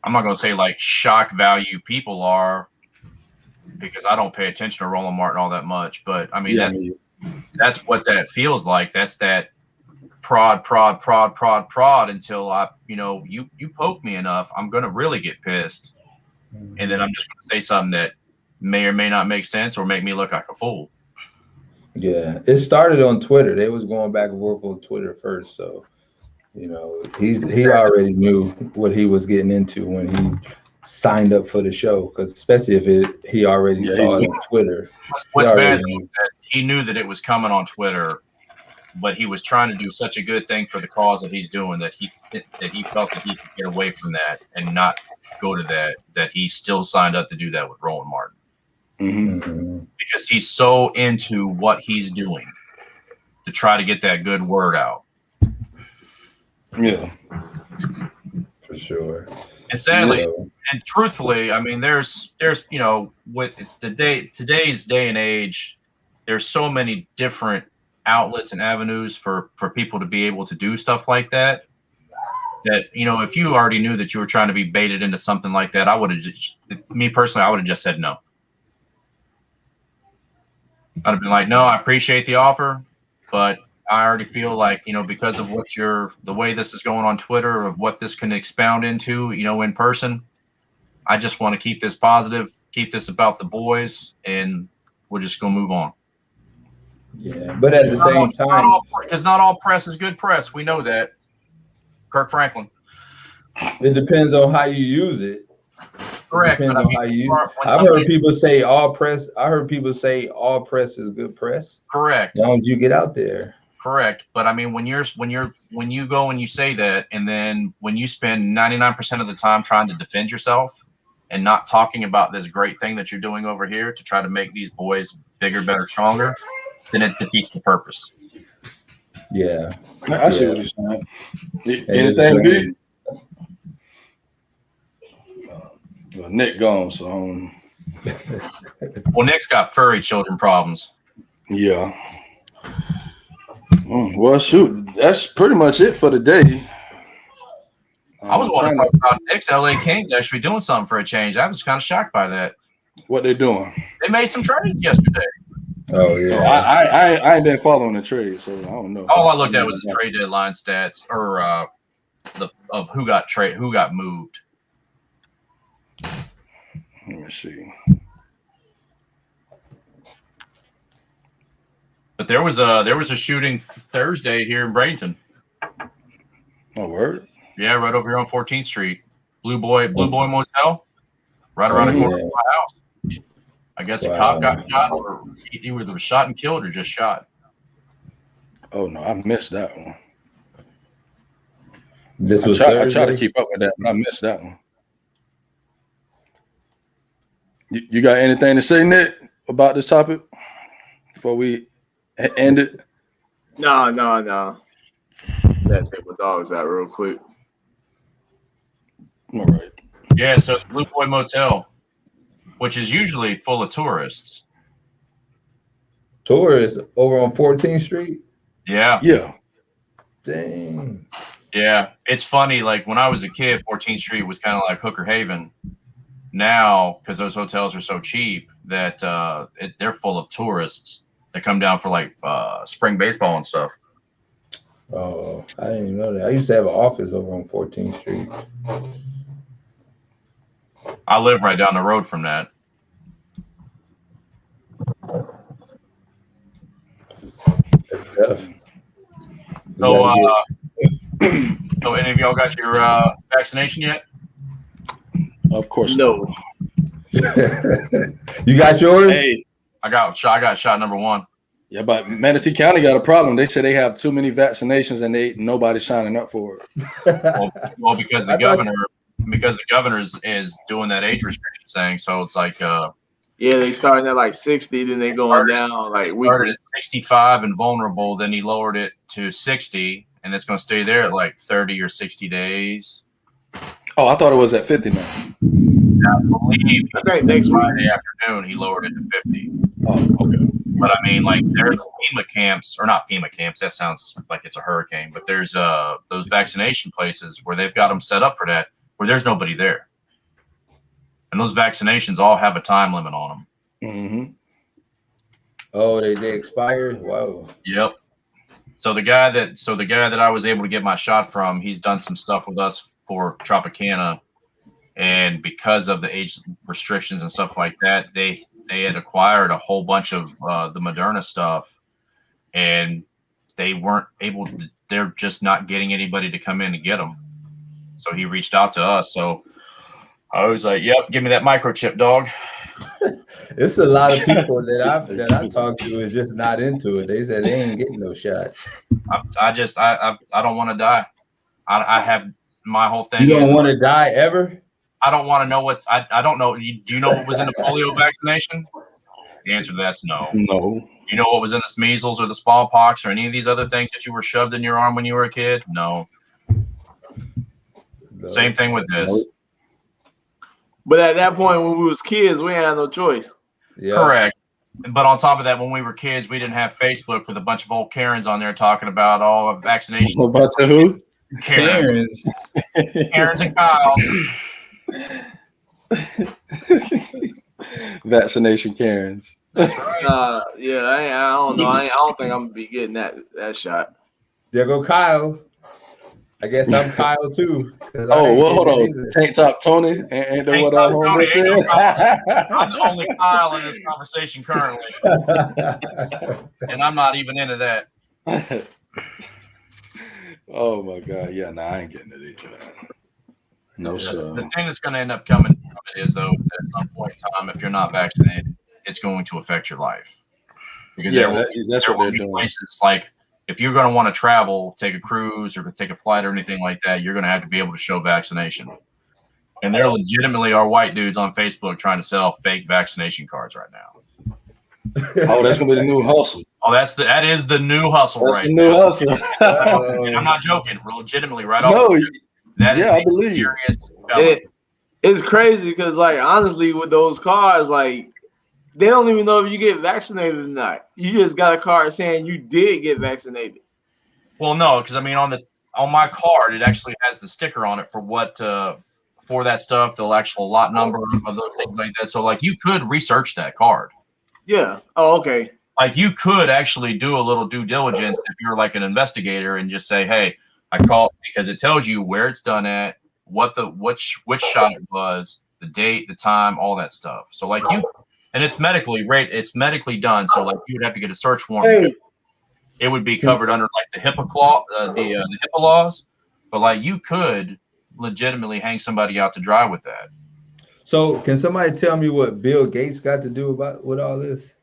I'm not going to say like shock value people are, because I don't pay attention to Roland Martin all that much, but I mean, that's what that feels like. That's that prod until you poke me enough, I'm going to really get pissed. And then I'm just going to say something that may or may not make sense or make me look like a fool. Yeah. It started on Twitter. They was going back and forth on Twitter first. So, he already knew what he was getting into when he signed up for the show, because especially if he already saw it on Twitter. What's bad is that he knew that it was coming on Twitter, but he was trying to do such a good thing for the cause that he's doing that he felt that he could get away from that and not go to that he still signed up to do that with Roland Martin. Because he's so into what he's doing to try to get that good word out. Yeah, for sure. And sadly, and truthfully, I mean, there's with today's day and age, there's so many different outlets and avenues for people to be able to do stuff like that. That if you already knew that you were trying to be baited into something like that, I would have just said no. I'd have been like, no, I appreciate the offer, but I already feel like, because of the way this is going on Twitter, of what this can expound into, in person, I just want to keep this positive, keep this about the boys, and we're just going to move on. Yeah, but at the same time, because not all press is good press. We know that. Kirk Franklin. It depends on how you use it. Correct. Depends on how you use it. I've heard people say all press. I heard people say all press is good press. Correct. As long as you get out there. Correct. But I mean, when you go and you say that, and then when you spend 99% of the time trying to defend yourself and not talking about this great thing that you're doing over here to try to make these boys bigger, better, stronger, then it defeats the purpose. Yeah. I see what you're saying. Anything big? Nick gone, so well, Nick's got furry children problems. Yeah. Well, shoot, that's pretty much it for the day. I was wanting to talk about Nick's LA Kings actually doing something for a change. I was kind of shocked by that. What they doing? They made some trades yesterday. Oh yeah. I ain't been following the trade, so I don't know. All I looked at was the trade deadline stats or of who got moved. Let me see. But there was a shooting Thursday here in Bradenton. Oh, word? Yeah, right over here on 14th Street. Blue Boy Motel, right around the corner from my house. I guess a cop got shot, or he either was shot and killed or just shot. Oh no, I missed that one. I try to keep up with that, but I missed that one. You got anything to say, Nick, about this topic before we end it? No. Let's take my dogs out real quick. All right. Yeah, so the Blue Boy Motel, which is usually full of tourists. Tourists over on 14th Street? Yeah. Yeah. Dang. Yeah. It's funny, like when I was a kid, 14th Street was kind of like Hooker Haven. Now, because those hotels are so cheap, that they're full of tourists that come down for like spring baseball and stuff. Oh, I didn't even know that. I used to have an office over on 14th Street. I live right down the road from that. That's tough. So, so any of y'all got your vaccination yet? Of course. No. You got yours? Hey. I got shot number 1. Yeah, but Manatee County got a problem. They say they have too many vaccinations and nobody's signing up for it. Well, because the governor is doing that age restriction thing, so it's like they started at like 60, then they going down like we started at 65 and vulnerable, then he lowered it to 60, and it's going to stay there at like 30 or 60 days. Oh, I thought it was at 50 now. I think next Friday afternoon he lowered it to 50. Oh, okay. But I mean, like, there's FEMA camps, or not FEMA camps. That sounds like it's a hurricane. But there's those vaccination places where they've got them set up for that, where there's nobody there. And those vaccinations all have a time limit on them. Mm-hmm. Oh, they expired? Wow. Yep. So the guy that I was able to get my shot from, he's done some stuff with us for Tropicana, and because of the age restrictions and stuff like that, they had acquired a whole bunch of the Moderna stuff, and they weren't able to. They're just not getting anybody to come in to get them. So he reached out to us. So I was like, "Yep, give me that microchip, dog." It's a lot of people that I talked to is just not into it. They said they ain't getting no shot. I don't want to die. I have my whole thing. You don't want to die ever? I don't want to know what's. I don't know. Do you know what was in the polio vaccination? The answer to that's no. No. You know what was in the measles or the smallpox or any of these other things that you were shoved in your arm when you were a kid? No. Same thing with this. But at that point, when we was kids, we had no choice. Yeah. Correct. But on top of that, when we were kids, we didn't have Facebook with a bunch of old Karens on there talking about all vaccinations. A bunch of who? Karens. Karens and Kyle. Vaccination Karens. I don't know. I don't think I'm gonna be getting that shot. There go Kyle. I guess I'm Kyle too. Oh, well, hold on. Tank Top Tony ain't that what our homie said? I'm the only Kyle in this conversation currently, and I'm not even into that. Oh my God! Yeah, I ain't getting it either. No, sir. The thing that's going to end up coming from it is, though, that at some point in time, if you're not vaccinated, it's going to affect your life. Because that's what they're doing. Places like, if you're going to want to travel, take a cruise or take a flight or anything like that, you're going to have to be able to show vaccination. And there legitimately are white dudes on Facebook trying to sell fake vaccination cards right now. Oh, that's going to be the new hustle. Oh, that is the new hustle that's right the new now. Hustle. And I'm not joking. Legitimately, right off. No, I believe. It's crazy because, like, honestly, with those cards, like, they don't even know if you get vaccinated or not. You just got a card saying you did get vaccinated. Well, no, because I mean, on my card, it actually has the sticker on it for what for that stuff, the actual lot number of those things like that. So, like, you could research that card. Yeah. Oh, okay. Like, you could actually do a little due diligence if you're like an investigator and just say, hey, look, I got this card. It's got this I call it because it tells you where it's done at, which shot it was, the date, the time, all that stuff. So like and it's medically done. So like you would have to get a search warrant. Hey. It would be covered under like the HIPAA the HIPAA laws, but like you could legitimately hang somebody out to dry with that. So can somebody tell me what Bill Gates got to do with all this?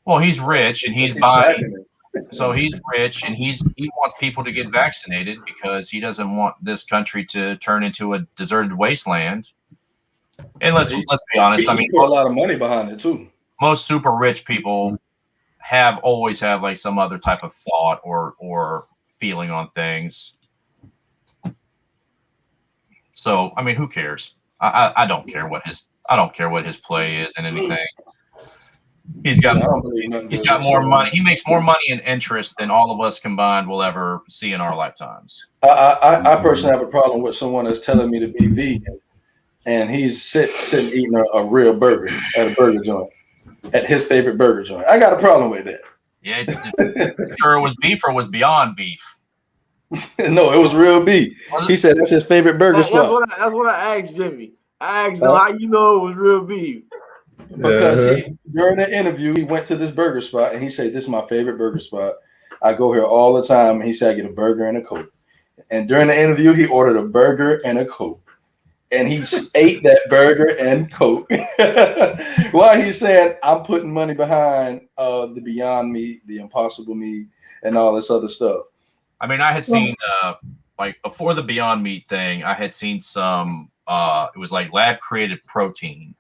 Well, he's rich and he's buying. So he's rich and he wants people to get vaccinated because he doesn't want this country to turn into a deserted wasteland. And let's be honest. I mean, put a lot of money behind it too. Most super rich people always have like some other type of thought or feeling on things. So I mean, who cares? I don't care what his play is and anything. He's got more money. He makes more money in interest than all of us combined will ever see in our lifetimes. I personally have a problem with someone that's telling me to be vegan, and he's sitting eating a real burger at a burger joint, at his favorite burger joint. I got a problem with that. Yeah, sure it was beef or was beyond beef. No, it was real beef. He said that's his favorite burger spot. That's what I asked Jimmy. I asked him how you know it was real beef. Because during the interview, he went to this burger spot and he said, "This is my favorite burger spot. I go here all the time." And he said, "I get a burger and a Coke." And during the interview, he ordered a burger and a Coke. And he ate that burger and Coke. While he's saying, "I'm putting money behind the Beyond Meat, the Impossible Meat, and all this other stuff." I mean, I had seen like before the Beyond Meat thing, I had seen some. It was like lab created protein.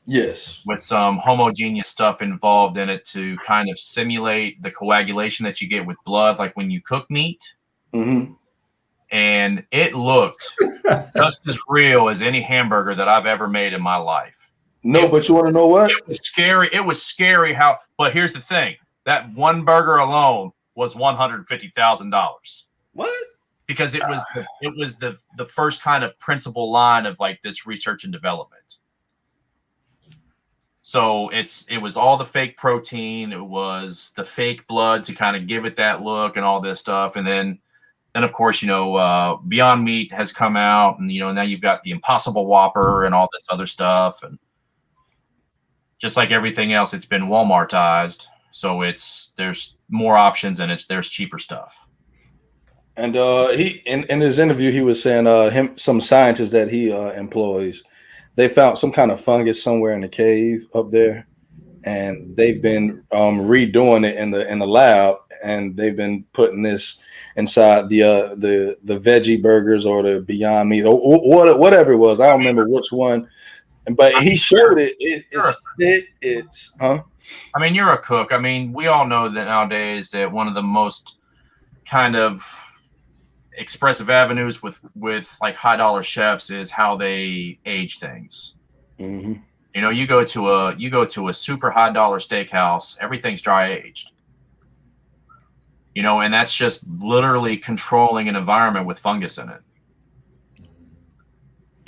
Yes. With some homogeneous stuff involved in it to kind of simulate the coagulation that you get with blood, like when you cook meat. Mm-hmm. And it looked just as real as any hamburger that I've ever made in my life. But you want to know what? It was scary. It was scary but here's the thing. That one burger alone was $150,000. What? Because it was the first kind of principal line of like this research and development. So it was all the fake protein. It was the fake blood to kind of give it that look and all this stuff. And then of course, Beyond Meat has come out and, now you've got the Impossible Whopper and all this other stuff. And just like everything else, it's been Walmartized. So there's more options and there's cheaper stuff. And he in his interview, he was saying some scientists that he employs, they found some kind of fungus somewhere in the cave up there, and they've been redoing it in the lab, and they've been putting this inside the veggie burgers or the Beyond Meat or whatever it was. I don't remember which one, but he showed it. It's I mean, you're a cook. I mean, we all know that nowadays that one of the most kind of expressive avenues with like high dollar chefs is how they age things. Mm-hmm. You go to a super high dollar steakhouse, everything's dry aged. And that's just literally controlling an environment with fungus in it.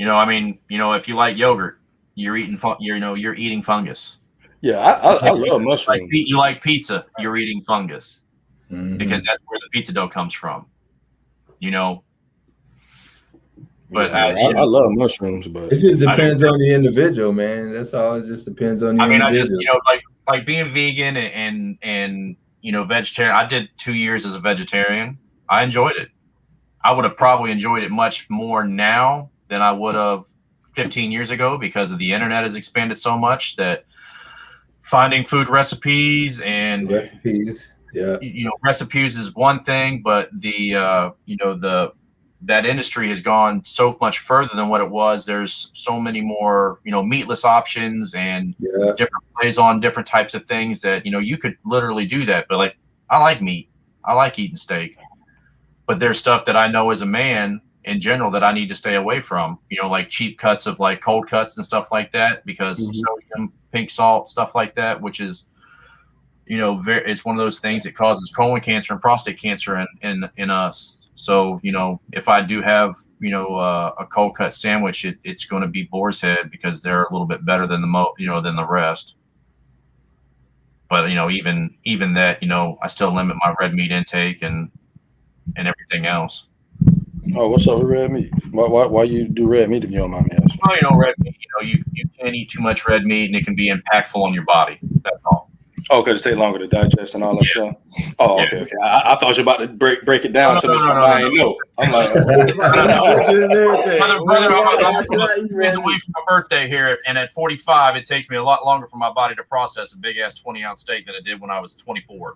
I mean, if you like yogurt, you're eating you're eating fungus. Yeah, I love mushrooms. You like pizza, you're eating fungus. Mm-hmm. Because that's where the pizza dough comes from. But I love mushrooms, but it just depends on the individual, man. That's all. It just depends on the individual. I just like being vegan and vegetarian. I did 2 years as a vegetarian. I enjoyed it. I would have probably enjoyed it much more now than I would have 15 years ago because of the internet has expanded so much that finding food recipes. Yeah, recipes is one thing, but that industry has gone so much further than what it was. There's so many more, meatless options and different plays on different types of things that, you could literally do that. But like, I like meat. I like eating steak, but there's stuff that I know as a man in general that I need to stay away from, like cheap cuts of like cold cuts and stuff like that, because sodium, pink salt, stuff like that, which is, it's one of those things that causes colon cancer and prostate cancer in us. So, if I do have, a cold cut sandwich, it's going to be boar's head because they're a little bit better than than the rest. But, even that, I still limit my red meat intake and everything else. Oh, what's up with red meat? Why you do red meat if you don't mind me asking? Well, red meat. You can't eat too much red meat, and it can be impactful on your body. That's all. Oh, because it take longer to digest and all that stuff. Oh, Yeah. okay. I thought you were about to break it down to me something I ain't know. I'm like, brother, I'm 2 days away from my birthday here, and at 45, it takes me a lot longer for my body to process a big ass 20-ounce steak than it did when I was 24.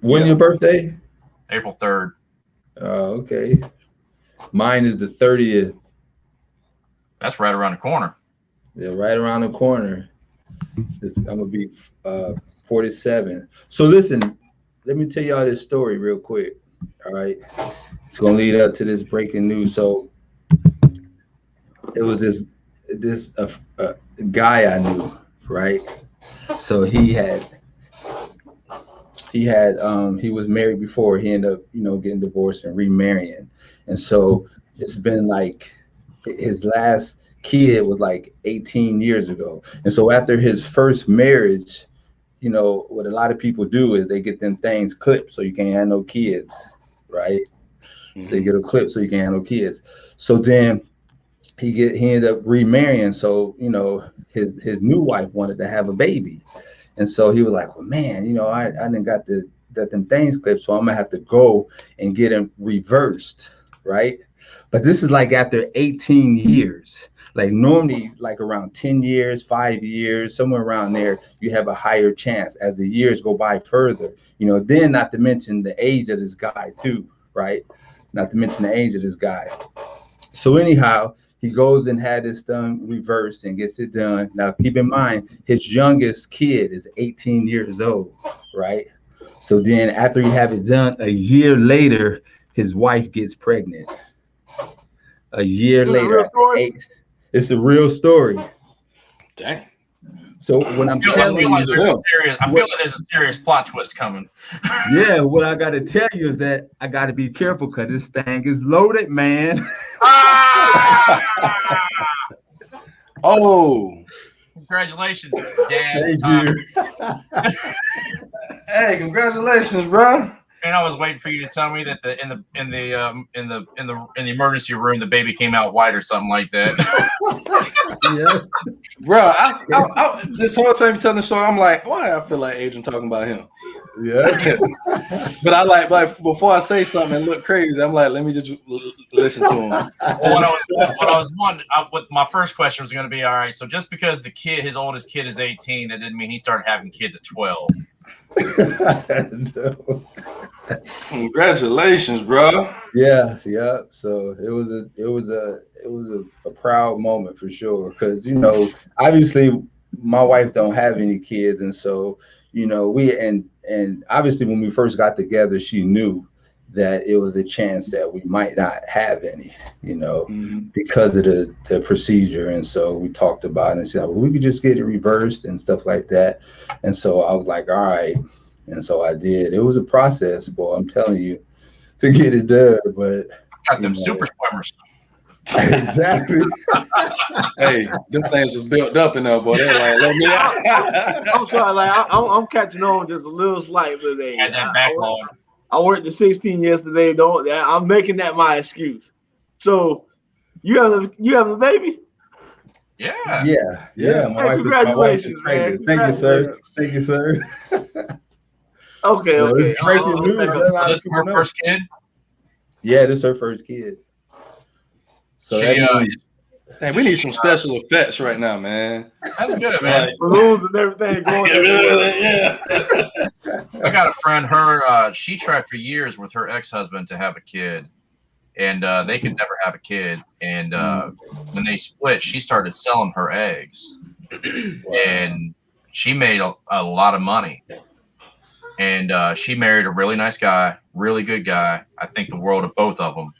When your birthday? April 3rd. Oh, okay. Mine is the 30th. That's right around the corner. Yeah, right around the corner. I'm gonna be 47. So listen, let me tell y'all this story real quick. All right, it's gonna lead up to this breaking news. So it was this guy I knew, right? So he was married before. He ended up, getting divorced and remarrying, and so it's been like his last kid was like 18 years ago. And so after his first marriage, what a lot of people do is they get them things clipped so you can't have no kids, right? Mm-hmm. So you get a clip so you can't have no kids. So then he ended up remarrying. So, his new wife wanted to have a baby. And so he was like, well, man, I didn't got them things clipped, so I'm gonna have to go and get them reversed, right? But this is like after 18 years. Like normally, like around 10 years, 5 years, somewhere around there, you have a higher chance as the years go by further. Then not to mention the age of this guy too, right? Not to mention the age of this guy. So anyhow, he goes and had this done reversed and gets it done. Now, keep in mind, his youngest kid is 18 years old, right? So then after he have it done, a year later, his wife gets pregnant. A year later, it's a real story. Dang. So when I feel like there's a serious plot twist coming. Yeah, what I got to tell you is that I got to be careful because this thing is loaded, man. Oh, congratulations, Dad. Thank you. Hey, congratulations, bro. And I was waiting for you to tell me that in the emergency room the baby came out white or something like that. Yeah, bro. I this whole time you're telling the story, I'm like, why I feel like Adrian talking about him? Yeah. But I like before I say something and look crazy, I'm like, let me just listen to him. What my first question was going to be, all right. So just because his oldest kid is 18, that didn't mean he started having kids at 12. No. Congratulations, bro. Yeah. So it was a proud moment for sure, because obviously my wife don't have any kids, and so we and obviously when we first got together, she knew that it was a chance that we might not have any, because of the procedure. And so we talked about it and said, well, we could just get it reversed and stuff like that. And so I was like, all right. And so I did. It was a process, boy, I'm telling you, to get it done. But got them super swimmers. Exactly. Hey, them things was built up in there, boy. They're like, let me out. I'm sorry, like I'm catching on just a little slight today. Had that backlog. I worked the 16 yesterday. I'm making that my excuse. So you have a baby? Yeah. Hey, congratulations, man. Thank you, sir. Okay. It's breaking news. This is her first kid? Yeah, this is her first kid. So hey, we need some special effects right now, man. That's good, man. Balloons and everything going. Yeah. I got a friend. She tried for years with her ex-husband to have a kid, and they could never have a kid. And when they split, she started selling her eggs, and she made a lot of money. And she married a really nice guy, really good guy. I think the world of both of them.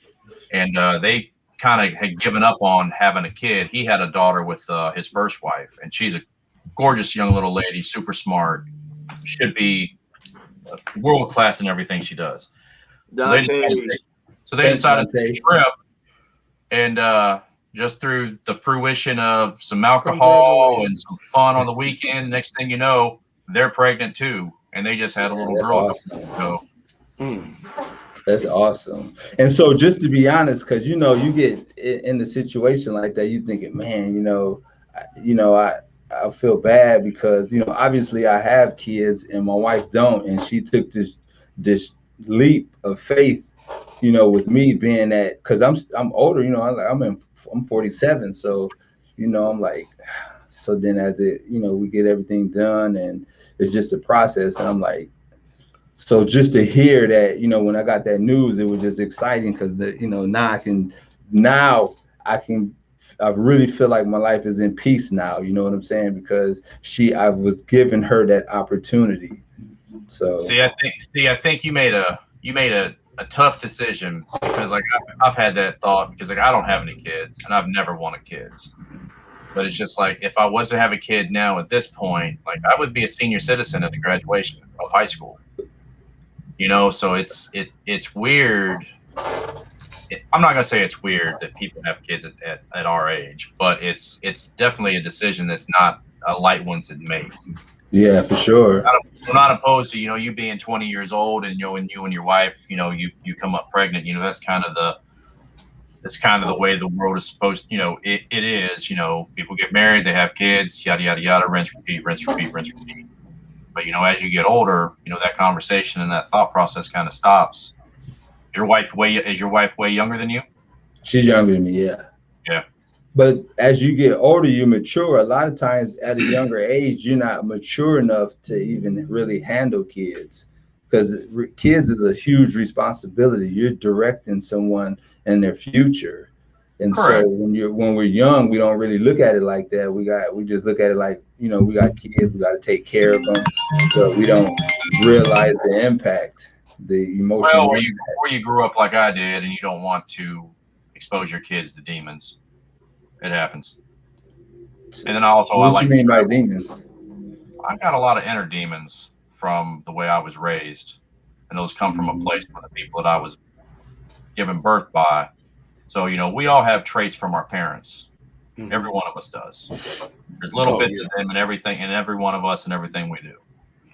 And they kind of had given up on having a kid. He had a daughter with his first wife, and she's a gorgeous young little lady, super smart, should be world class in everything she does. So they decided to take a trip, and just through the fruition of some alcohol and some fun on the weekend, next thing you know, they're pregnant too, and they just had a little girl. Awesome. That's awesome. And so, just to be honest, because you know, you get in a situation like that, you thinking, man, I feel bad because obviously I have kids and my wife don't, and she took this leap of faith, with me being that because I'm older, I'm 47, so I'm like, so then as we get everything done and it's just a process, and I'm like. So just to hear that, when I got that news, it was just exciting because I really feel like my life is in peace now. You know what I'm saying? Because I was giving her that opportunity. So I think you made a tough decision because like I've had that thought because like I don't have any kids and I've never wanted kids. But it's just like if I was to have a kid now at this point, like I would be a senior citizen at the graduation of high school. So it's weird. I'm not gonna say it's weird that people have kids at our age, but it's definitely a decision that's not a light one to make. Yeah, for sure. I'm not opposed to you being 20 years old and and you and your wife you come up pregnant. That's kind of the way the world is supposed. It is. People get married, they have kids, yada yada yada, rinse repeat, rinse repeat, rinse repeat. But as you get older, that conversation and that thought process kind of stops. Is your wife way younger than you? She's younger than me, yeah. Yeah. But as you get older, you mature. A lot of times at a younger age, you're not mature enough to even really handle kids because kids is a huge responsibility. You're directing someone and their future. And correct. So when we're young, we don't really look at it like that. We just look at it like, we got kids, we got to take care of them, but we don't realize the impact, the emotional. Well, or you grew up like I did, and you don't want to expose your kids to demons. It happens. And then also, what do you mean by demons? I got a lot of inner demons from the way I was raised, and those come from a place from the people that I was given birth by. So, we all have traits from our parents. Mm-hmm. Every one of us does. There's little bits of them in everything, in every one of us and everything we do.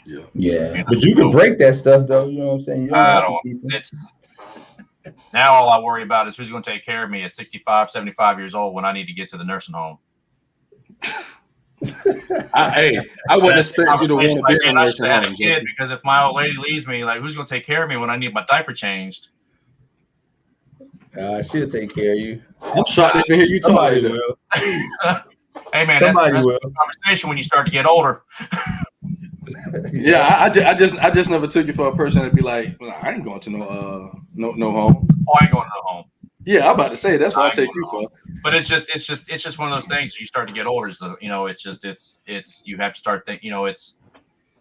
Yeah. Yeah. But you can break that stuff, though. You know what I'm saying? Now all I worry about is who's going to take care of me at 65, 75 years old when I need to get to the nursing home. I wouldn't expect you to want to be in a nursing home. Because if my old lady leaves me, like, who's going to take care of me when I need my diaper changed? She'll take care of you. I'm shocked to hear you talk like that. Hey man, that's a conversation when you start to get older. Yeah, I just never took you for a person to be like, well, I ain't going to no home. Oh, I ain't going to no home. Yeah, I'm about to say that's what I take you for. But it's just one of those things. You start to get older, so it's you have to start thinking.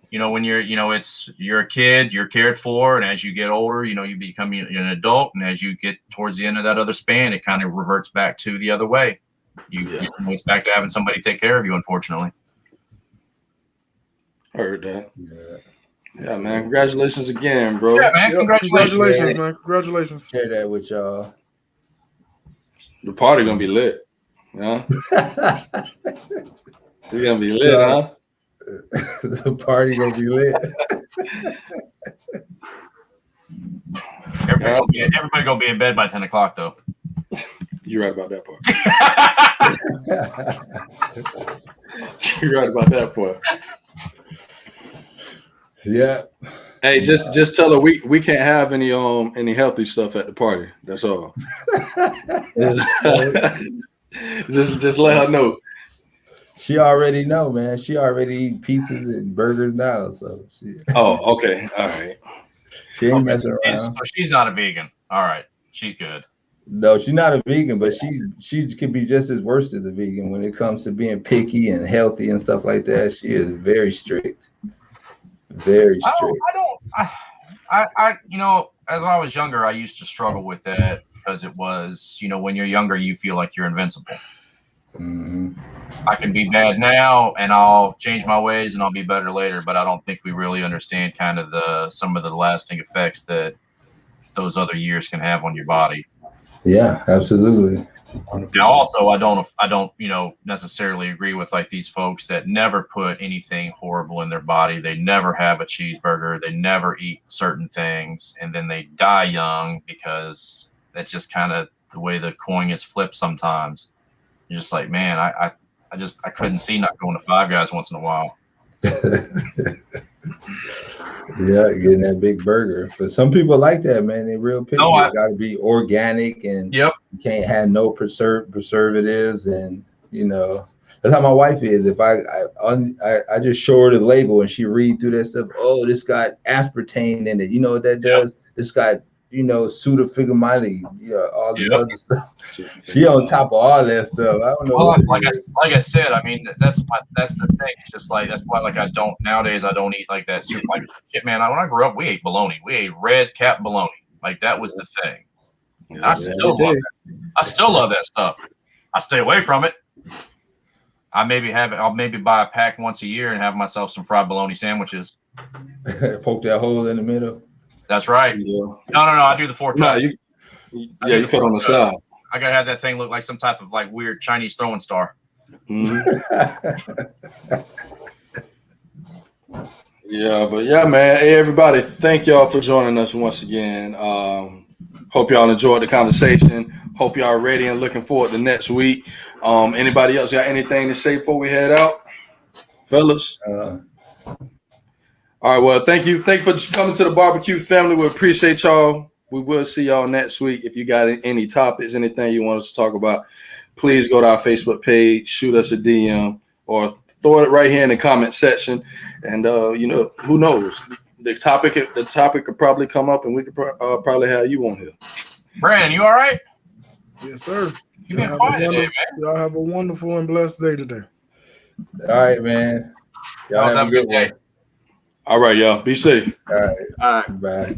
When you're a kid, you're cared for, and as you get older, you become an adult, and as you get towards the end of that other span, it kind of reverts back to the other way. It's back to having somebody take care of you, unfortunately. Heard that. Yeah, man. Congratulations again, bro. Yeah, man. Congratulations, man. Congratulations. Share that with y'all. The party gonna be lit. Yeah. It's gonna be lit, huh? The party gonna be lit. Everybody gonna be in bed by 10 o'clock, though. You're right about that part. You're right about that part. Yeah. Hey, just tell her we can't have any healthy stuff at the party. That's all. just let her know. She already know, man. She already eat pizzas and burgers now, so Oh, okay. All right. She ain't messing around. So she's not a vegan. All right. She's good. No, she's not a vegan, but she can be just as worse as a vegan when it comes to being picky and healthy and stuff like that. She is very strict. Very strict. As I was younger, I used to struggle with that because it was, when you're younger, you feel like you're invincible. Mm-hmm. I can be bad now and I'll change my ways and I'll be better later, but I don't think we really understand kind of some of the lasting effects that those other years can have on your body. Yeah, absolutely. 100%. Now, also, I don't, necessarily agree with like these folks that never put anything horrible in their body. They never have a cheeseburger. They never eat certain things, and then they die young because that's just kind of the way the coin is flipped sometimes. You're just like, man, I couldn't see not going to Five Guys once in a while. Yeah, getting that big burger. But some people like that, man. They real picky. It's got to be organic, and Yep. you can't have no preservatives, and that's how my wife is. If I just show her the label and she read through that stuff. Oh, this got aspartame in it. You know what that does? Yep. This got pseudophigomycin, all this other stuff. She on top of all that stuff. I don't know. Well, like I said, I mean, that's the thing. It's just like that's why nowadays I don't eat like that soup. Like shit, man. When I grew up, we ate bologna. We ate red cap bologna. Like that was the thing. And I still love that. I still love that stuff. I stay away from it. I'll maybe buy a pack once a year and have myself some fried bologna sandwiches. Poke that hole in the middle. That's right. Yeah. No. I do the 4 cut. No, you cut on the side. I gotta have that thing look like some type of like weird Chinese throwing star. Mm-hmm. Yeah, man. Hey, everybody, thank y'all for joining us once again. Hope y'all enjoyed the conversation. Hope y'all ready and looking forward to next week. Anybody else got anything to say before we head out, fellas? All right, well, thank you for coming to the barbecue family. We appreciate y'all. We will see y'all next week. If you got any topics, anything you want us to talk about, please go to our Facebook page, shoot us a DM, or throw it right here in the comment section. And who knows? The topic could probably come up, and we could probably have you on here. Brandon, you all right? Yes, sir. You've been quiet today, man. Y'all have a wonderful and blessed day today. All right, man. Y'all have a good day. All right, y'all. Be safe. All right. All right. Bye.